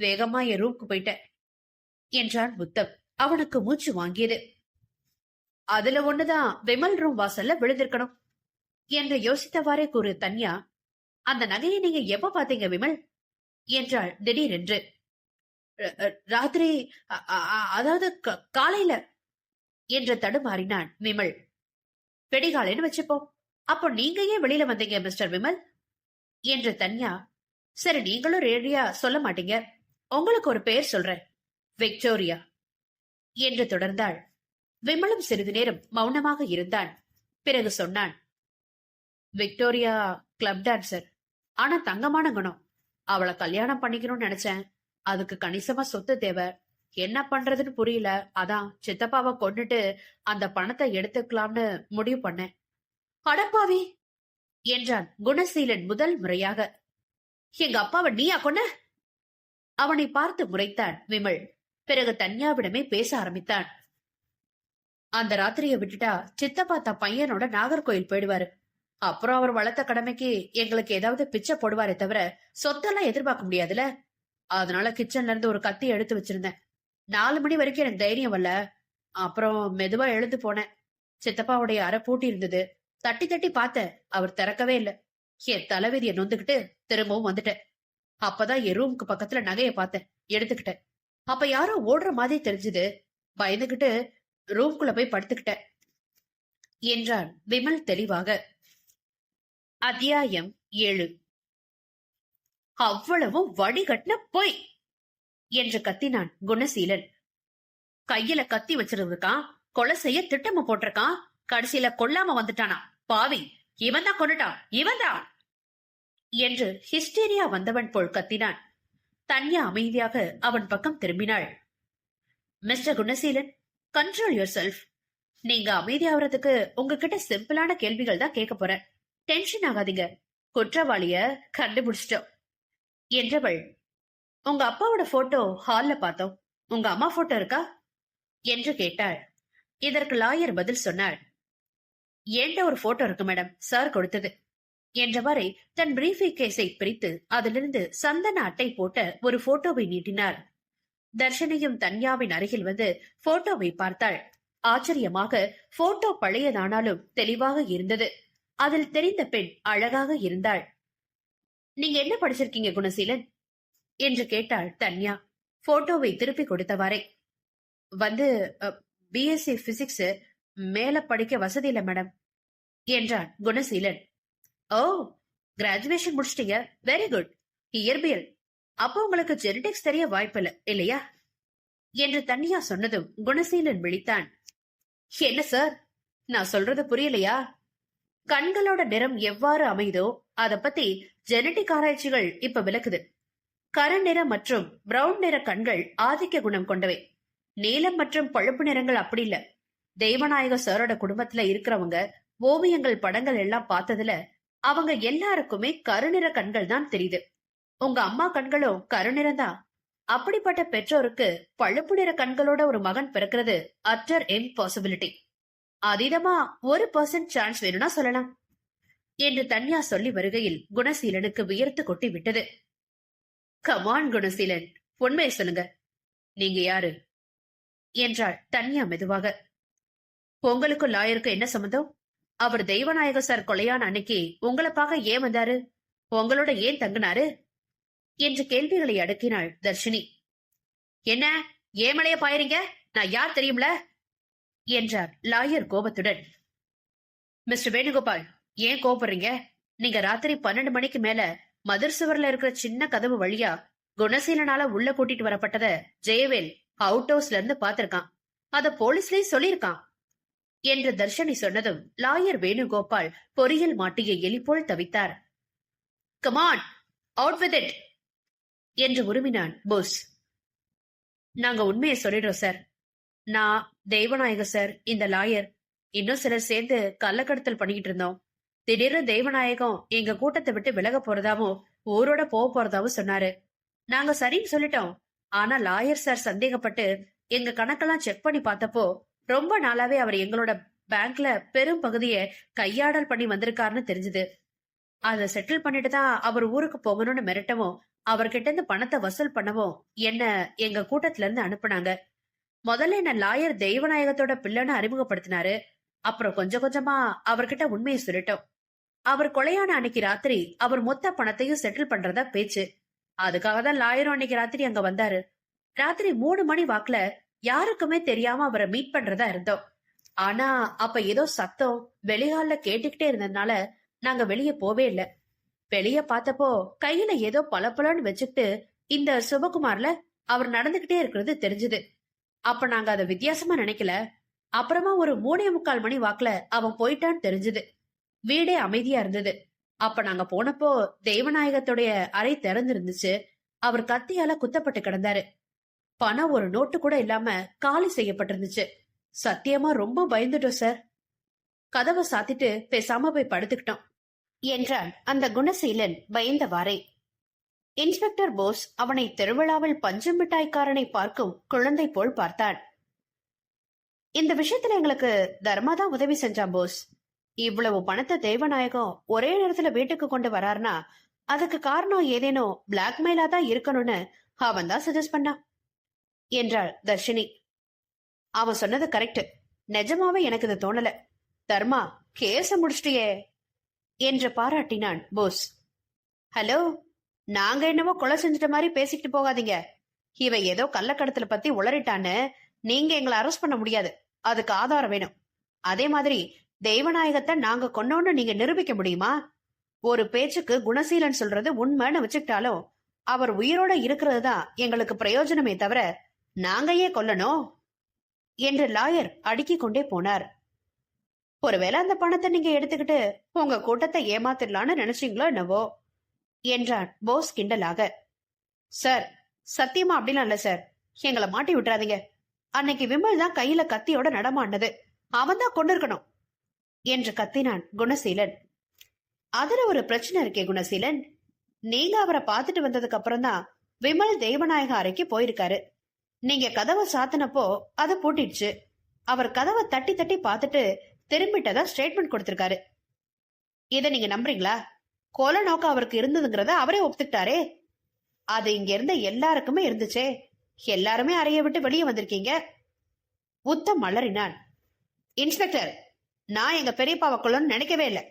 வேகமா என் ரூமுக்கு போயிட்டேன் என்றான் உத்தம். அவனுக்கு மூச்சு வாங்கியது. அதுல ஒண்ணுதான் விமல் ரூம் வாசல்ல விழுந்திருக்கணும் என்று யோசித்தவாறே கூறு தன்யா. அந்த நகையை நீங்க எப்ப பாத்தீங்க விமல் என்றாள் திடீரென்று. ராத்திரி, அதாவது காலையில என்று தடுமாறினான் விமல். வெடிகாலைன்னு வச்சுப்போம். அப்போ நீங்க ஏன் வெளியில வந்தீங்க மிஸ்டர் விமல் என்று தன்யா. சரி, நீங்களும் ரேடியா சொல்ல மாட்டீங்க, உங்களுக்கு ஒரு பெயர் சொல்றேன், விக்டோரியா என்று தொடர்ந்தாள். விமலும் சிறிது நேரம் மௌனமாக இருந்தான். பிறகு சொன்னான். விக்டோரியா கிளப் டான்சர், ஆனா தங்கமான குணம். அவளை கல்யாணம் பண்ணிக்கணும்னு நினைச்சேன். அதுக்கு கணிசமா சொத்து தேவை. என்ன பண்றதுன்னு புரியல. அதான் சித்தப்பாவை கொன்னுட்டு அந்த பணத்தை எடுத்துக்கலாம்னு முடிவு பண்ணேன். அடப்பாவி என்றான் குணசீலன் முதல் முறையாக. எங்க அப்பாவை நீயா கொன்ன அவனை பார்த்து முறைத்தான் விமல். பிறகு தன்யாவிடமே பேச ஆரம்பித்தான். அந்த ராத்திரியை விட்டுட்டா சித்தப்பா தன் பையனோட நாகர்கோயில் போயிடுவாரு. அப்புறம் அவர் வளர்த்த கடமைக்கு எங்களுக்கு ஏதாவது பிச்சை போடுவாரே தவிர சொத்தெல்லாம் எதிர்பார்க்க முடியாதுல. அதனால கிச்சன்ல இருந்து ஒரு கத்தி எடுத்து வச்சிருந்தேன். 4 மணி வரைக்கும் எனக்கு தைரியம் வரல. அப்புறம் மெதுவா எழுந்து போனேன். சித்தப்பாவுடைய அறை பூட்டி இருந்தது. தட்டி தட்டி பார்த்தேன், அவர் திறக்கவே இல்ல. என் தலைவிதிய நொந்துகிட்டு திரும்பவும் வந்துட்டேன். அப்பதான் என் ரூமுக்கு பக்கத்துல நகைய பார்த்தேன், எடுத்துக்கிட்டேன். அப்ப யாரோ ஓடுற மாதிரி தெரிஞ்சது. பயந்துகிட்டு ரூம்குள்ள போய் படுத்துக்கிட்டேன் என்றான் விமல் தெளிவாக. அத்தியாயம் 7. அவ்வளவும் வடிகட்டின பொய் என்று கத்தினான் குணசீலன். கையில கத்தி வச்சிருக்கான், கொலை செய்ய திட்டமா போட்டிருக்கான், கடைசியில கொல்லாம வந்துட்டானா பாவி, இவன் தான் கொண்டுட்டான், இவன் தான் என்று ஹிஸ்டீரியா வந்தவன் போல் கத்தினான். தன்யா அமைதியாக அவன் பக்கம் திரும்பினாள். Mister Gunaseelan, control yourself. நீங்க அமைதியாகிறதுக்கு உங்ககிட்ட சிம்பிளான கேள்விகள் தான் கேட்க போறேன். டென்ஷன் ஆகாதீங்க. குற்றவாளிய கண்டுபிடிச்சிட்டோம் என்றவள். உங்க அப்பாவோட போட்டோ ஹால்ல பார்த்தோம், உங்க அம்மா போட்டோ இருக்கா என்று கேட்டாள். இதற்கு லாயர் பதில் சொன்னாள். என்கிட்ட ஒரு போட்டோ இருக்கு மேடம், சார் கொடுத்தது என்றவரை தன் பிரீஃபி கேஸை பிரித்து அதிலிருந்து சந்தன அட்டை போட்ட ஒரு போட்டோவை நீட்டினார். தர்ஷனியும் தன்யாவின் அருகில் வந்து போட்டோவை பார்த்தாள். ஆச்சரியமாக போட்டோ பழையதானாலும் தெளிவாக இருந்தது. அதில் தெரிந்த பெண் அழகாக இருந்தாள். நீங்க என்ன படிச்சிருக்கீங்க குணசீலன் என்று கேட்டாள் தன்யா போட்டோவை திருப்பி கொடுத்தவாறே. வந்து பிஎஸ்சி பிசிக்ஸ், மேல படிக்க வசதி இல்ல மேடம் என்றான் குணசீலன். ஓ, கிராஜுவேஷன் முடிச்சிட்டீங்க, வெரி குட். இயற்பியல், அப்போ உங்களுக்கு ஜெனடிக்ஸ் தெரிய வாய்ப்பில்லை இல்லையா என்று தன்யா சொன்னதும் குணசீலன் விழித்தான். என்ன சார், நான் சொல்றது புரியலையா? கண்களோட நிறம் எவ்வாறு அமைதோ அத பத்தி ஜெனடிக் ஆராய்ச்சிகள் இப்ப விளக்குது. கருநிற மற்றும் பிரவுன் நிற கண்கள் ஆதிக்க குணம் கொண்டவை. நீலம் மற்றும் பழுப்பு நிறங்கள் அப்படி இல்ல. தெய்வநாயக சாரோட குடும்பத்துல இருக்கிறவங்க ஓவியங்கள் படங்கள் எல்லாம் பார்த்ததுல அவங்க எல்லாருக்குமே கருநிற கண்கள் தான் தெரியுது. உங்க அம்மா கண்களும் கருநிறம்தான். அப்படிப்பட்ட பெற்றோருக்கு பழுப்பு நிற கண்களோட ஒரு மகன் பிறக்கிறது அட்டர் இம்பாசிபிலிட்டி. அதீதமா 1% சான்ஸ் வேணும்னா சொல்லலாம் என்று தன்யா சொல்லி வருகையில் குணசீலனுக்கு வியர்த்து கொட்டி விட்டது. கமான் குணசீலன், உண்மையை சொல்லுங்க, நீங்க யாரு என்றாள் தன்யா மெதுவாக. உங்களுக்கும் லாயருக்கு என்ன சம்பந்தம்? அவர் தெய்வநாயக சார் கொலையான அன்னைக்கு உங்களை பார்க்க ஏன் வந்தாரு? உங்களோட ஏன் தங்கினாரு என்று கேள்விகளை அடுக்கினாள் தர்ஷினி. என்ன ஏமலைய பாயறீங்க? நான் யார் தெரியும்ல என்றார் லாயர் கோபத்துடன். மிஸ்டர் வேணுகோபால், ஏன் கோபப்படுறீங்க? நீங்க ராத்திரி 12 மணிக்கு மேல மதுர் சுவர்ல இருக்கிற சின்ன கதவு வழியா குணசீலனால உள்ள கூட்டிட்டு வரப்பட்டத ஜெயவேல் அவுட் ஹவுஸ்ல இருந்து பாத்திருக்கான். அத போலீஸ்லயே சொல்லிருக்கான் என்று தர்ஷனி சொன்னதும் லாயர் வேணுகோபால் பொறியில் மாட்டிய எலி போல் தவித்தார். கமான், அவுட் வித் இட் என்று உருமினான் போஸ். நாங்க உண்மையை சொல்லிடுறோம் சார். நான், தெய்வநாயக சார், இந்த லாயர், இன்னும் சிலர் சேர்ந்து கள்ளக்கடத்தல் பண்ணிக்கிட்டு இருந்தோம். திடீர்னு தெய்வநாயகம் எங்க கூட்டத்தை விட்டு விலக போறதாவும் ஊரோட போக போறதாவும் சொன்னாரு. நாங்க சரின்னு சொல்லிட்டோம். ஆனா லாயர் சார் சந்தேகப்பட்டு எங்க கணக்கெல்லாம் செக் பண்ணி பார்த்தப்போ ரொம்ப நாளாவே அவர் எங்களோட பேங்க்ல பெரும் பகுதியை கையாடல் பண்ணி வந்திருக்காருன்னு தெரிஞ்சது. அதை செட்டில் பண்ணிட்டு தான் அவர் ஊருக்கு போகணும்னு மிரட்டவும் அவர்கிட்ட இருந்து பணத்தை வசூல் பண்ணவும் என்ன எங்க கூட்டத்துல இருந்து அனுப்புனாங்க. முதல்ல என்ன லாயர் தெய்வநாயகத்தோட பிள்ளைன்னு அறிமுகப்படுத்தினாரு. அப்புறம் கொஞ்சம் கொஞ்சமா அவர்கிட்ட உண்மையை சொல்லிட்டோம். அவர் கொலையான அன்னைக்கு ராத்திரி அவர் மொத்த பணத்தையும் செட்டில் பண்றதா பேச்சு. அதுக்காக தான் லாயரும் அன்னைக்கு ராத்திரி அங்க வந்தாரு. ராத்திரி 3 மணி வாக்குல யாருக்குமே தெரியாம அவரை மீட் பண்றதா இருந்தோம். ஆனா அப்ப ஏதோ சத்தம் வெளிகால கேட்டுக்கிட்டே இருந்ததுனால நாங்க வெளியே போவே இல்ல. வெளிய பார்த்தப்போ கையில ஏதோ பலப்பலன்னு வச்சுக்கிட்டு இந்த சுபகுமார்ல அவர் நடந்துகிட்டே இருக்கிறது தெரிஞ்சது. அப்ப நாங்க அதை வித்தியாசமா நினைக்கல. அப்புறமா ஒரு 3:45 மணி வாக்குல அவன் போயிட்டான்னு தெரிஞ்சது. வீடே அமைதியா இருந்தது. அப்ப நாங்க போனப்போ தெய்வநாயகத்துடைய அறை திறந்திருந்துச்சு. அவர் கத்தியால குத்தப்பட்டு கிடந்தாரு. பணம் ஒரு நோட்டு கூட இல்லாம காலி செய்யப்பட்டிருந்துச்சு. சத்தியமா ரொம்ப பயந்துட்டோம் சார். கதவை சாத்திட்டு பேசாம போய் படுத்துக்கிட்டோம் என்றான் அந்த குணசீலன் பயந்தவாறே. இன்ஸ்பெக்டர் போஸ் அவனை திருவிழாவில் பஞ்சு மிட்டாய்க்காரனை பார்க்கும் குழந்தை போல் பார்த்தான். இந்த விஷயத்துல எங்களுக்கு தர்மா தான் உதவி செஞ்சான் போஸ். இவ்வளவு பணத்தை தேவநாயகம் ஒரே நேரத்துல வீட்டுக்கு கொண்டு வராருனா அதுக்கு காரணம் ஏதேனும் பிளாக்மெயிலா தான் இருக்கணும்னு அவன் தான் சஜஸ்ட் பண்ணான் என்றாள் தர்ஷினி. அவன் சொன்னது கரெக்ட். நிஜமாவே எனக்கு இது தோணல. தர்மா, கேச முடிச்சிட்டியே என்று பாராட்டினான் போஸ். ஹலோ, நாங்க என்னவோ கொலை செஞ்சிட்ட மாதிரி பேசிக்கிட்டு போகாதீங்க. இவ ஏதோ கள்ளக்கடத்துல பத்தி உளறிட்டான்னு நீங்க எங்களை அரெஸ்ட் பண்ண முடியாது. அதுக்கு ஆதாரம் வேணும். அதே மாதிரி தெய்வநாயகத்தை நாங்க கொன்னோன்னு நீங்க நிரூபிக்க முடியுமா? ஒரு பேச்சுக்கு குணசீலன் சொல்றது உண்மைன்னு வச்சுக்கிட்டாலும் அவர் உயிரோட இருக்கிறது தான் எங்களுக்கு பிரயோஜனமே தவிர நாங்க ஏன் கொல்லணும் என்று லாயர் அடுக்கிக் கொண்டே போனார். ஒருவேளை அந்த பணத்தை நீங்க எடுத்துக்கிட்டு உங்க கூட்டத்தை ஏமாத்திடலான்னு நினைச்சீங்களோ என்னவோ என்றான் போஸ் கிண்டலாக. சார், சத்தியமா அப்படிலாம் இல்ல சார். எங்களை மாட்டி விட்டுறாதீங்க. அன்னைக்கு விமல் தான் கையில கத்தியோட நடமாடினது. அவன் தான் கொண்டு இருக்கணும் என்று கத்தினான் குணசீலன். அதுல ஒரு பிரச்சனை இருக்கே குணசீலன். நீங்க அவரை பார்த்துட்டு வந்ததுக்கு அப்புறம் தான் விமல் தெய்வநாயக அறைக்கு போயிருக்காரு. நீங்க கதவை சாத்தினப்போ அதை பூட்டிடுச்சு. அவர் கதவை தட்டி தட்டி பார்த்துட்டு திரும்பிட்டதா ஸ்டேட்மெண்ட் கொடுத்திருக்காரு. இதை நீங்க நம்புறீங்களா? கொலை நோக்கம் அவருக்கு இருந்ததுங்கிறத அவரே ஒப்புக்கிட்டாரே. அது இங்க இருந்த எல்லாருக்குமே இருந்துச்சே. எல்லாருமே அறைய விட்டு வெளியே வந்திருக்கீங்க. உத்தம் மலரினான். இன்ஸ்பெக்டர், நான் எங்க பெரியப்பாவை கொல்லணும்னு நினைக்கவே இல்லை.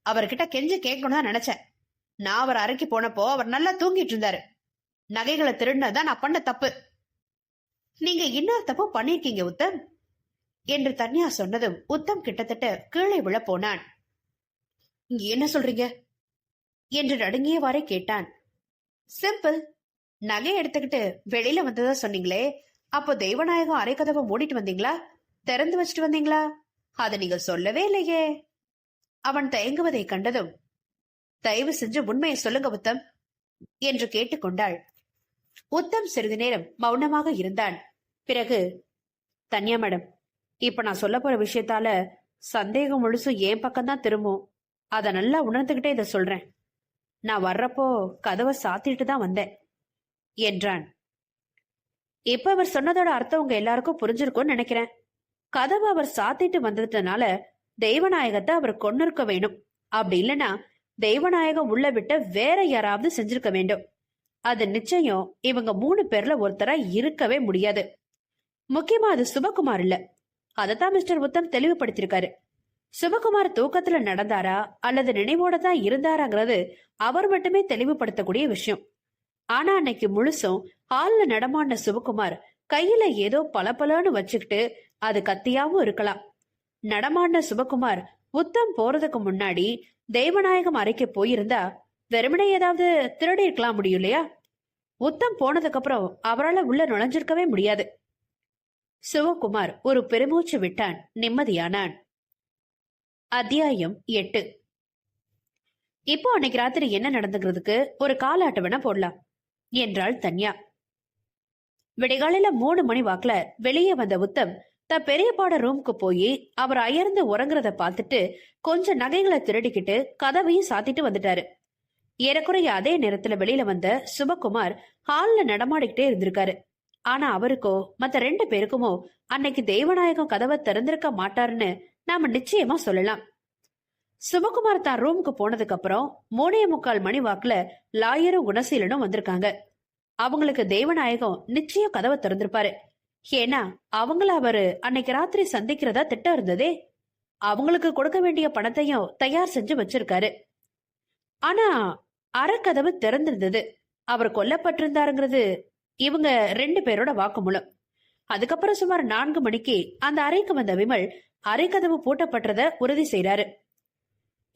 அவர்கிட்ட கெஞ்சி கேட்கணும் தான் நினைச்சேன். நான் அவர் அறைக்கு போனப்போ அவர் நல்லா தூங்கிட்டு இருந்தாரு. நகைகளை திருடினதான் நான் பண்ண தப்பு. நீங்க இன்னொரு தப்பு பண்ணிருக்கீங்க உத்தம் என்று தன்யா சொன்னதும் உத்தம் கிட்டத்தட்ட கீழே விழ போனான். இங்க என்ன சொல்றீங்க என்று நடுங்கியவாறே கேட்டான். சிம்பிள். நகை எடுத்துக்கிட்டு வெளியில வந்ததா சொன்னீங்களே, அப்போ தெய்வநாயகம் அரை கதவை மூடிட்டு வந்தீங்களா, திறந்து வச்சுட்டு வந்தீங்களா? அதை நீங்க சொல்லவே இல்லையே. அவன் தயங்குவதை கண்டதும், தயவு செஞ்சு உண்மையை சொல்லுங்க உத்தம் என்று கேட்டுக்கொண்டாள். உத்தம் சிறிது நேரம் மௌனமாக இருந்தான். பிறகு, தன்யா மேடம், இப்ப நான் சொல்ல போற விஷயத்தால சந்தேகம் முழுசும் என் பக்கம்தான் திரும்பும். அத நல்லா உணர்ந்துகிட்டே இத சொல்றேன். நான் வர்றப்போ கதவை சாத்திட்டு தான் வந்தேன் என்றான். இப்ப அவர் சொன்னதோட அர்த்தம் உங்க எல்லாருக்கும் புரிஞ்சிருக்கும்னு நினைக்கிறேன். கதவை அவர் சாத்திட்டு வந்ததுனால தெய்வநாயகத்தை அவர் கொன்னிருக்க வேணும். அப்படி இல்லைன்னா தெய்வநாயகம் உள்ள விட்ட வேற யாராவது செஞ்சிருக்க வேண்டும். அது நிச்சயம் இவங்க 3 பேர்ல ஒருத்தரா இருக்கவே முடியாது. முக்கியமா அது சுபகுமார் இல்ல. அதத்தான் மிஸ்டர் உத்தம் தெளிவுபடுத்திருக்காரு. சுபகுமார் தூக்கத்துல நடந்தாரா அல்லது நினைவோட தான் இருந்தாராங்கிறது அவர் மட்டுமே தெளிவுபடுத்தக்கூடிய விஷயம். ஆனா அன்னைக்கு முழுசும் ஹால்ல நடமாடின சுபகுமார் கையில ஏதோ பலபலன்னு வச்சுக்கிட்டு அது கத்தியாவும் இருக்கலாம். நடமாடின சுபகுமார் உத்தம் போறதுக்கு முன்னாடி தெய்வநாயகம் அறைக்கு போயிருந்தா வெறுமனே ஏதாவது திருடி இருக்கலாம் முடியும் இல்லையா? உத்தம் போனதுக்கு அப்புறம் அவரால் உள்ள நுழைஞ்சிருக்கவே முடியாது. சிவகுமார் ஒரு பெருமூச்சு விட்டான். நிம்மதியானான். அத்தியாயம் 8. இப்போ அன்னைக்கு ராத்திரி என்ன நடந்துக்கிறதுக்கு ஒரு கால அட்டவணை போடலாம் என்றாள் தன்யா. விடைகாலையில 3 மணி வாக்குல வெளியே வந்த உத்தம் தன் பெரியப்பாட ரூமுக்கு போய் அவர் அயர்ந்து உறங்குறத பார்த்துட்டு கொஞ்சம் நகைகளை திருடிக்கிட்டு கதவையும் சாத்திட்டு வந்துட்டாரு. ஏறக்குறைய அதே நேரத்துல வெளியில வந்த சுபகுமார் ஹால்ல நடமாடிக்கிட்டே இருந்திருக்காரு. ஆனா அவருக்கோ மத்த 2 பேருக்குமோ அன்னைக்கு தெய்வநாயகம் கதவை திறந்திருக்க மாட்டாருன்னு நாம நிச்சயமா சொல்லலாம். சுபகுமார் தான் ரூமுக்கு போனதுக்கு அப்புறம் 3:45 மணி வாக்குல லாயரும் குணசீலனும் வந்திருக்காங்க. அவங்களுக்கு தெய்வநாயகம் நிச்சயம் கதவை திறந்திருப்பாரு. ஏன்னா அவங்கள அவரு அன்னைக்கு ராத்திரி சந்திக்கிறதா திட்டம் இருந்ததே. அவங்களுக்கு கொடுக்க வேண்டிய பணத்தையும் தயார் செஞ்சு வச்சிருக்காரு. ஆனா அறக்கதவு திறந்திருந்தது. அவர் கொல்லப்பட்டிருந்தாருங்கிறது இவங்க 2 பேரோட வாக்குமூலம். அதுக்கப்புறம் சுமார் 4 மணிக்கு அந்த அறைக்கு வந்த விமல் அறைக்கதவு பூட்டப்பட்டத உறுதி செய்யறாரு.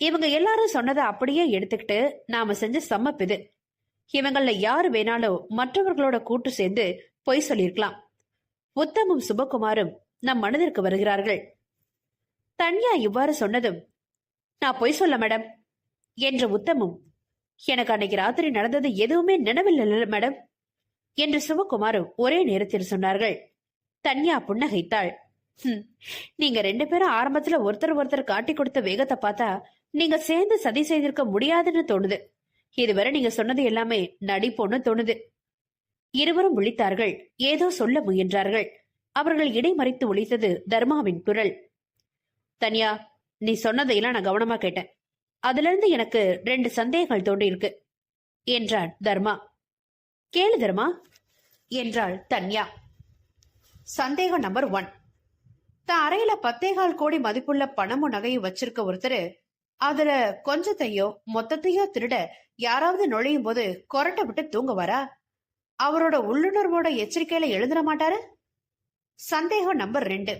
இவங்க எல்லாரும் சொன்னதை அப்படியே எடுத்துக்கிட்டு நாம செஞ்ச சம்மப்பிது. இவங்கள யாரு வேணாலும் மற்றவர்களோட கூட்டு சேர்ந்து பொய் சொல்லிருக்கலாம். உத்தமும் சுபகுமாரும் நம் மனதிற்கு வருகிறார்கள். தன்யா இவ்வாறு சொன்னதும், நான் பொய் சொல்ல மேடம் என்ற உத்தமும், எனக்கு அன்னைக்கு ராத்திரி நடந்தது எதுவுமே நினைவில்லை மேடம் என்று சுபகுமாரும் ஒரே நேரத்தில் சொன்னார்கள். தன்யா புன்னகைத்தாள். நீங்க 2 பேரும் ஆரம்பத்துல ஒருத்தர் ஒருத்தர் காட்டி கொடுத்த வேகத்தை பார்த்தா நீங்க சேர்ந்து சதி செய்திருக்க முடியாதுன்னு தோணுது. இதுவரை நீங்க சொன்னது எல்லாமே நடிப்போன்னு தோணுது. இருவரும் விழித்தார்கள். ஏதோ சொல்ல முயன்றார்கள். அவர்கள் இடைமறைத்து ஒலித்தது தர்மாவின் குரல். தன்யா, நீ சொன்னதையெல்லாம் நான் கவனமா கேட்டேன். அதுல இருந்து எனக்கு 2 சந்தேகங்கள் தோன்றி இருக்கு என்றான் தர்மா. கேளு தர்மா என்றாள் தன்யா. சந்தேகம் நம்பர் 1. தான் அறையில 10.25 கோடி மதிப்புள்ள பணமும் நகையும் வச்சிருக்க ஒருத்தர் அதுல கொஞ்சத்தையோ மொத்தத்தையோ திருட யாராவது நுழையும் போது கொரட்டை விட்டு தூங்குவாரா? அவரோட உள்ளுணர்வோட எச்சரிக்கையில எழுந்துட மாட்டாரு? சந்தேகம் நம்பர் 2.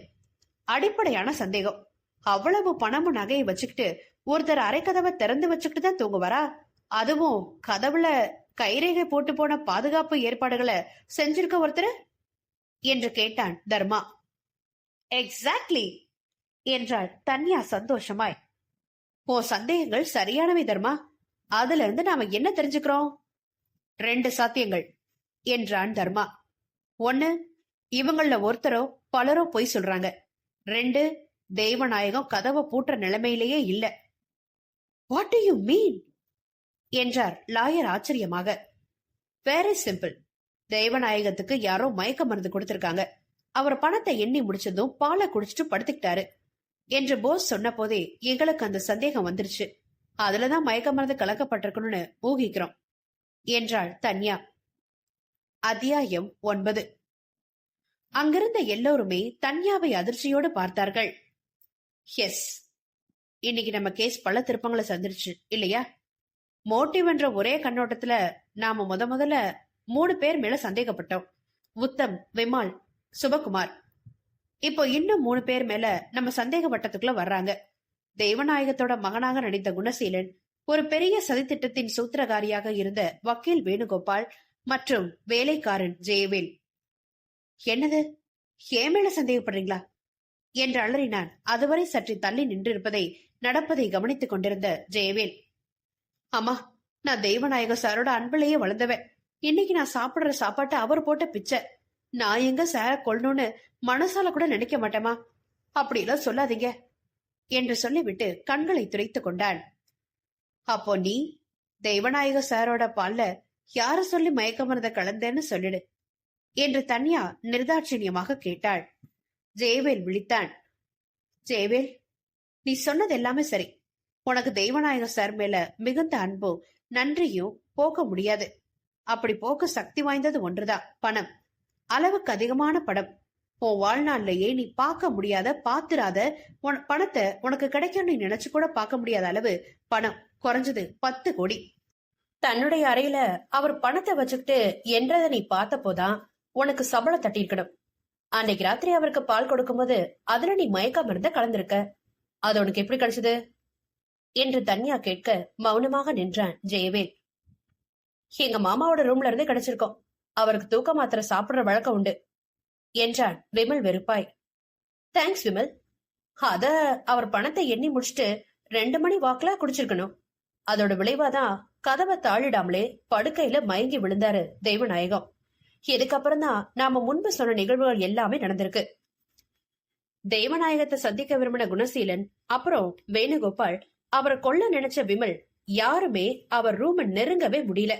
அடிப்படையான சந்தேகம். அவ்வளவு பணமும் நகையை வச்சுக்கிட்டு ஒருத்தர் அரைக்கதவை திறந்து வச்சுக்கிட்டு தான் தூங்குவாரா? அதுவும் கதவுல கைரேகை போட்டு போன பாதுகாப்பு ஏற்பாடுகளை செஞ்சிருக்க ஒருத்தர் என்று கேட்டான் தர்மா. எக்ஸாக்ட்லி என்றாள் தன்யா சந்தோஷமாய். ஓ சந்தேகங்கள் சரியானவை தர்மா. அதுல இருந்து நாம என்ன தெரிஞ்சுக்கிறோம்? 2 சாத்தியங்கள் என்றான் தர்மா. 1, இவங்கள ஒருத்தரோ பலரோ பொய் சொல்றாங்க. 2, தெய்வநாயகம் கதவை பூட்டுற நிலைமையிலேயே இல்ல. வாட் டு யூ மீன் என்றார் லாயர் ஆச்சரியமாக. Very simple. தெய்வநாயகத்துக்கு யாரோ மயக்க மருந்து கொடுத்திருக்காங்க. அவர் பணத்தை எண்ணி முடிச்சதும் பாலை குடிச்சிட்டு படுத்துக்கிட்டாரு என்று போஸ் சொன்ன போதே எங்களுக்கு அந்த சந்தேகம் வந்துருச்சு. அதுலதான் மயக்க மருந்து கலக்கப்பட்டிருக்கணும்னு ஊகிக்கிறோம் என்றாள் தன்யா. அத்தியாயம் 9. அங்கிருந்த எல்லோருமே தன்யாவை அதிர்ச்சியோடு பார்த்தார்கள். எஸ், இன்னைக்கு நம்ம கேஸ் பல திருப்பங்களை சந்திருச்சு இல்லையா? மோட்டிவ் என்ற ஒரே கண்ணோட்டத்துல நாம முதல்ல 3 பேர் மேல சந்தேகப்பட்டோம். உத்தம், விமால், சுபகுமார். இப்போ இன்னும் 3 பேர் மேல நம்ம சந்தேக வட்டத்துக்குள்ள வர்றாங்க. தெய்வநாயகத்தோட மகனாக நடித்த குணசீலன், ஒரு பெரிய சதித்திட்டத்தின் சூத்திரகாரியாக இருந்த வக்கீல் வேணுகோபால் மற்றும் வேலைக்காரன் ஜெயவேல். என்னது, ஏன் மேல சந்தேகப்படுறீங்களா என்று அலறினான். அதுவரை சற்று தள்ளி நின்றிருப்பதை நடப்பதை கவனித்துக் கொண்டிருந்த ஜெயவேல். ஆமா, நான் தெய்வநாயக சாரோட அன்பிலேயே வளர்ந்தவன். இன்னைக்கு நான் சாப்பிடுற சாப்பாட்டை அவர் போட்ட பிச்சை. நான் எங்க சார கொள்ளணும்னு மனசால கூட நினைக்க மாட்டேமா. அப்படிலாம் சொல்லாதீங்க என்று சொல்லிவிட்டு கண்களை துடைத்துக் கொண்டான். அப்போ நீ தெய்வநாயக சாரோட பால்ல யார சொல்லி மயக்க மருந்த கலந்தேன்னு சொல்லிடு என்று தன்யா நிர்தாட்சியமாக கேட்டாள். ஜெயவேல் விழித்தான். ஜெயவேல், நீ சொன்னது எல்லாமே சரி. உனக்கு தெய்வநாயக சார் மேல மிகுந்த அன்பும் நன்றியும் போக்க முடியாது. அப்படி போக்க சக்தி வாய்ந்தது ஒன்றுதான், பணம். அளவுக்கு அதிகமான பணம். உன் வாழ்நாள்லயே நீ பார்க்க முடியாத, பாத்துராத பணத்தை உனக்கு கிடைக்கும் நீ நினைச்சு கூட பார்க்க முடியாத அளவு பணம். குறைஞ்சது 10 கோடி. தன்னுடைய அறையில அவர் பணத்தை வச்சுக்கிட்டு என்றதை நீ பார்த்த போதான் உனக்கு சபலம் தட்டியிருக்கணும். அன்னைக்கு ராத்திரி அவருக்கு பால் கொடுக்கும்போது அதுல நீ மயக்கம் இருந்த கலந்திருக்க. அது உனக்கு எப்படி கிடைச்சது என்று தன்யா கேட்க மௌனமாக நின்றான் ஜெயவேல். எங்க மாமாவோட ரூம்ல இருந்தே கிடைச்சிருக்கோம். அவருக்கு தூக்க மாத்திரை சாப்பிடுற வழக்கம் உண்டு என்றான் விமல் வெறுப்பாய். தேங்க்ஸ் விமல். அத அவர் பணத்தை எண்ணி முடிச்சுட்டு 2 மணி வாக்குல குடிச்சிருக்கணும். அதோட விளைவாதான் கதவை தாழிடாமலே படுக்கையில மயங்கி விழுந்தாரு தெய்வநாயகம். இதுக்கப்புறம் தான் நாம முன்பு சொன்ன நிகழ்வுகள் எல்லாமே நடந்திருக்கு. தெய்வநாயகத்தை சந்திக்க விரும்பின குணசீலன், அப்புறம் வேணுகோபால், அவரை கொல்ல நினைச்ச விமல், யாருமே அவர் ரூம நெருங்கவே முடியல.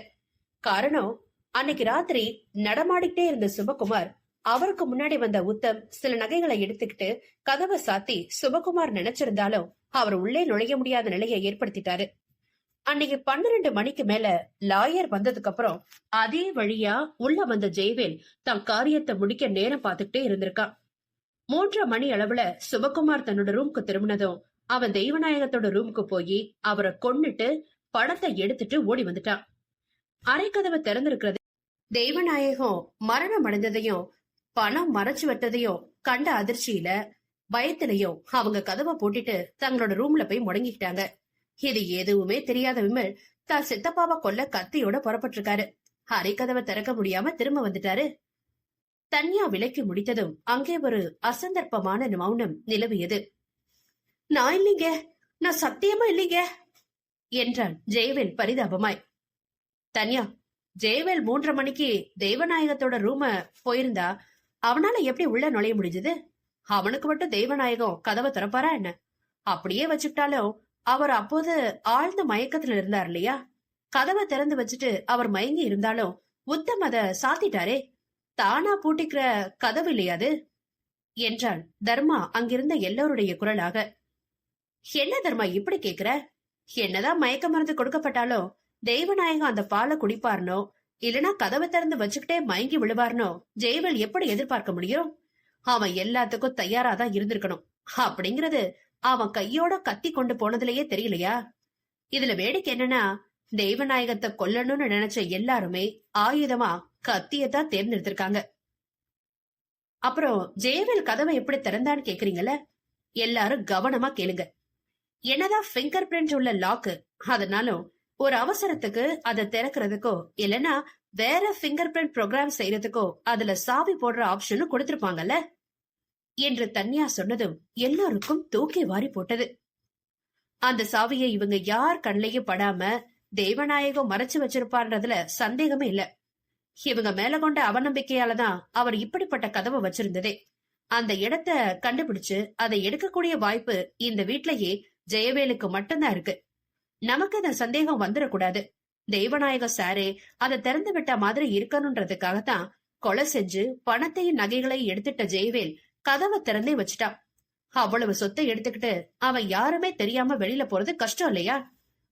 காரணம், அன்னைக்கு ராத்திரி நடமாடிக்கிட்டே இருந்த சுபகுமார், அவருக்கு முன்னாடி வந்த உத்தம் சில நகைகளை எடுத்துக்கிட்டு கதவை சாத்தி சுபகுமார் நினைச்சிருந்தாலும் அவர் உள்ளே நுழைய முடியாத நிலையை ஏற்படுத்திட்டாரு. அன்னைக்கு 12 மணிக்கு மேல லாயர் வந்ததுக்கு அப்புறம் அதே வழியா உள்ள வந்த ஜெயவேல் தன் காரியத்தை முடிக்க நேரம் பார்த்துக்கிட்டே இருந்திருக்கான். 3:30 மணி அளவுல சுபகுமார் தன்னோட ரூமுக்கு திரும்பினதும் அவன் தெய்வநாயகத்தோட ரூமுக்கு போய் அவரை கொன்னுட்டு படத்தை எடுத்துட்டு ஓடி வந்துட்டான். அரைக்கதவை திறந்திருக்கிறது. தெய்வநாயகம் மரணம் அடைந்ததையும் பணம் மறைச்சு வெட்டதையும் கண்ட அதிர்ச்சியில பயத்திலையும் அவங்க கதவை போட்டுட்டு தங்களோட ரூம்ல போய் முடங்கிக்கிட்டாங்க. இது எதுவுமே தெரியாத விமல் தான் சித்தப்பாவை கொல்ல கத்தியோட புறப்பட்டிருக்காரு. அரைக்கதவை திறக்க முடியாம திரும்ப வந்துட்டாரு. தன்யா விலைக்கு முடித்ததும் அங்கே ஒரு அசந்தர்ப்பமான மௌனம் நிலவியது. நான் இல்லைங்க, நான் சத்தியமா இல்லைங்க என்றான் ஜெயவேல் பரிதாபமாய். தன்யா, ஜெயவேல் 3:30 மணிக்கு தெய்வநாயகத்தோட ரூம போயிருந்தா அவனால எப்படி உள்ள நுழைய முடிஞ்சது? அவனுக்கு மட்டும் தெய்வநாயகம் கதவை திறப்பாரா என்ன? அப்படியே வச்சுக்கிட்டாலும் அவர் அப்போது ஆழ்ந்த மயக்கத்துல இருந்தார் இல்லையா? கதவை திறந்து வச்சுட்டு அவர் மயங்கி இருந்தாலும் உத்தம் அத சாத்திட்டாரே, தானா பூட்டிக்கிற கதவு இல்லையாது என்றான் தர்மா அங்கிருந்த எல்லோருடைய குரலாக. என்ன தர்மா இப்படி கேக்குற? என்னதான் மயக்க மருந்து கொடுக்கப்பட்டாலும் தெய்வநாயகம் அந்த பாலை குடிப்பார்னோ இல்லனா கதவை திறந்து வச்சுக்கிட்டே மயங்கி விழுவார்னோ ஜெயவேல் எப்படி எதிர்பார்க்க முடியும்? அவன் எல்லாத்துக்கும் தயாராதான் இருந்திருக்கணும். அப்படிங்கறது அவன் கையோட கத்தி கொண்டு போனதுலயே தெரியலையா? இதுல வேடிக்கை என்னன்னா, தெய்வநாயகத்தை கொல்லணும்னு நினைச்ச எல்லாருமே ஆயுதமா கத்தியத்தான் தேர்ந்தெடுத்திருக்காங்க. அப்புறம் ஜெயவேல் கதவை எப்படி திறந்தான்னு கேக்குறீங்கல்ல? எல்லாரும் கவனமா கேளுங்க. என்னதான் பிங்கர் பிரிண்ட் உள்ள லாக்கு, அதனாலும் ஒரு அவசரத்துக்கு அதை திறக்கிறதுக்கோ இல்லனா வேற பிங்கர் பிரிண்ட் ப்ரோக்ராம் செய்யறதுக்கோ அதுல சாவி போடுற ஆப்ஷனும் கொடுத்திருப்பாங்கல்ல என்று தன்யா சொன்னதும் எல்லோருக்கும் தூக்கி வாரி போட்டது. அந்த சாவியை இவங்க யார் கண்ணையும் படாம தெய்வநாயகம் மறைச்சு வச்சிருப்பான்றதுல சந்தேகமே இல்ல. இவங்க மேல கொண்ட அவநம்பிக்கையாலதான் அவர் இப்படிப்பட்ட கதவை வச்சிருந்ததே. அந்த இடத்த கண்டுபிடிச்சு அதை எடுக்கக்கூடிய வாய்ப்பு இந்த வீட்லயே ஜெயவேலுக்கு மட்டும்தான் இருக்கு. நமக்கு அந்த சந்தேகம் வந்துடக்கூடாது. தெய்வநாயக சாரே அதை திறந்து விட்ட மாதிரி இருக்கணும்ன்றதுக்காகத்தான் கொலை செஞ்சு பணத்தையும் நகைகளையும் எடுத்துட்ட ஜெயவேல் கதவை திறந்தே வச்சுட்டான். அவ்வளவு சொத்தை எடுத்துக்கிட்டு அவன் யாருமே தெரியாம வெளியில போறது கஷ்டம் இல்லையா?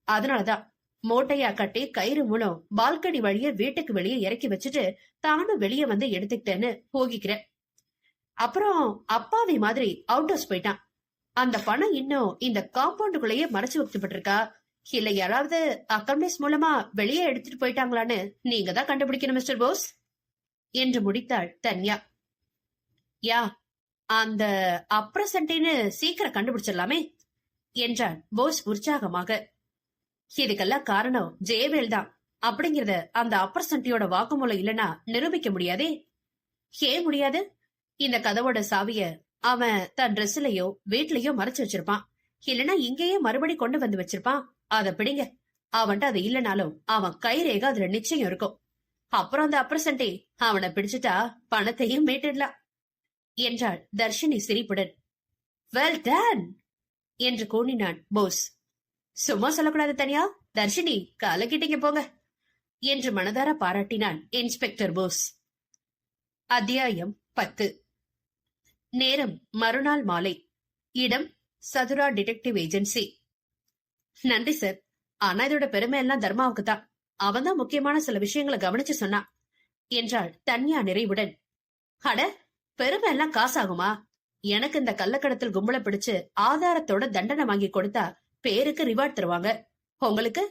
அதனாலதான் மூட்டையா கட்டி கயிறு மூலம் பால்கனி வழிய வீட்டுக்கு வெளியே இறக்கி வச்சுட்டு தானும் வெளியே வந்து எடுத்துக்கிட்டேன்னு போகிக்கிறேன். அப்புறம் அப்பாவி மாதிரி அவுட் ஹவுஸ் போயிட்டான். அந்த பணம் இன்னும் இந்த காம்பவுண்டுக்குள்ளேயே மறைச்சு வைக்கப்பட்டிருக்கா, இல்ல யாராவது அக்கௌண்டன்ஸ் மூலமா வெளியே எடுத்துட்டு போயிட்டாங்களான்னு நீங்க தான் கண்டுபிடிக்கணும் மிஸ்டர் போஸ் என்று முடித்தாள் தன்யா. யா, அந்த அப்ரசன்டின்னு சீக்கிரம் கண்டுபிடிச்சிடலாமே என்றான் போஸ் உற்சாகமாக. இதுக்கெல்லாம் காரணம் ஜெயவேல் தான் அப்படிங்கறத அந்த அப்ரசன்டியோட வாக்குமூலம் இல்லனா நிரூபிக்க முடியாதே. ஏன் முடியாது? இந்த கதவோட சாவிய அவன் தன் ட்ரெஸ்லயோ வீட்லயோ மறைச்சு வச்சிருப்பான், இல்லனா இங்கேயே மறுபடி கொண்டு வந்து வச்சிருப்பான். அத பிடிங்க. அவன்கிட்ட அது இல்லனாலும் அவன் கைரேகை அதுல நிச்சயம் இருக்கும். அப்புறம் அந்த அப்ரசன்டி அவனை பிடிச்சிட்டா பணத்தையும் மீட்டிடலாம் என்றாள் தர்ஷினி சிரிப்புடன். வெல் டன் என்று கூறினான் போஸ். சும்மா சொல்லக்கூடாது தனியா, தர்ஷினி கலக்கிட்டீங்க போங்க என்று மனதார பாராட்டினான் இன்ஸ்பெக்டர் போஸ். அத்தியாயம் 10. நேரம் மறுநாள் மாலை. இடம் சதுரா டிடெக்டிவ் ஏஜென்சி. நன்றி சார், ஆனா இதோட பெருமை எல்லாம் தர்மாவுக்கு தான். அவன் தான் முக்கியமான சில விஷயங்களை கவனிச்சு சொன்னான் என்றாள் தன்யா நிறைவுடன். அட, பெருமை எல்லாம் காசாகுமா? எனக்கு இந்த கள்ளக்கடத்தில் கும்பலை பிடிச்சு ஆதாரத்தோட தண்டனை வாங்கி கொடுத்தா பேருக்கு ரிவார்ட் தருவாங்க. உங்களுக்கு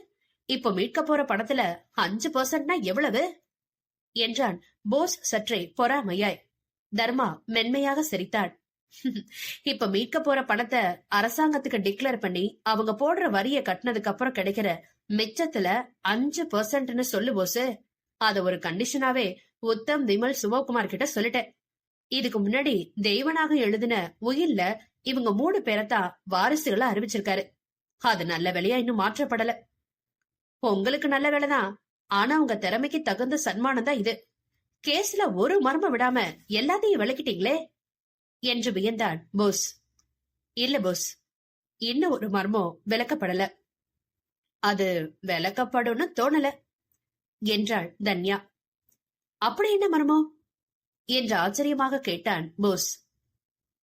இப்ப மீட்க போற பணத்துல 5% எவ்வளவு என்றான் போஸ் சற்றே பொறாமையாய். தர்மா மென்மையாக சிரித்தாள். இப்ப மீட்க போற பணத்தை அரசாங்கத்துக்கு டிக்ளேர் பண்ணி அவங்க போடுற வரிய கட்டினதுக்கு அப்புறம் கிடைக்கிற மிச்சத்துல 5%ன்னு சொல்லு போசு. அத ஒரு கண்டிஷனாவே உத்தம், விமல், சிவகுமார் கிட்ட சொல்லிட்டேன். இதுக்கு முன்னாடி தெய்வனாக எழுதின உயில்ல இவங்க 3 பேரத்தான் வாரிசுகளா அறிவிச்சிருக்காரு. அது நல்ல வேலையா இன்னும் மாற்றப்படல. உங்களுக்கு நல்ல வேலைதான், ஆனா உங்க திறமைக்கு தகுந்த சன்மானம் தான் இது. கேஸ்ல ஒரு மர்மம் விடாம எல்லாத்தையும் விளக்கிட்டீங்களே என்று வியந்தான் போஸ். இல்ல போஸ், இன்னும் ஒரு மர்மம் விளக்கப்படல. அது விளக்கப்படும்னு தோணல என்றாள் தன்யா. அப்படி என்ன மர்மம் என்று ஆச்சரியமாக கேட்டான் போஸ்.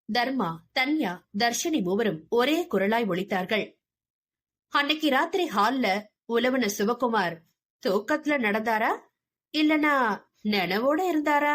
தர்மா, தன்யா, தர்ஷினி மூவரும் ஒரே குரலாய் ஒலித்தார்கள். அன்னைக்கு ராத்திரி ஹால்ல உலவன சிவகுமார் தூக்கத்துல நடந்தாரா இல்லனா நினைவோட இருந்தாரா?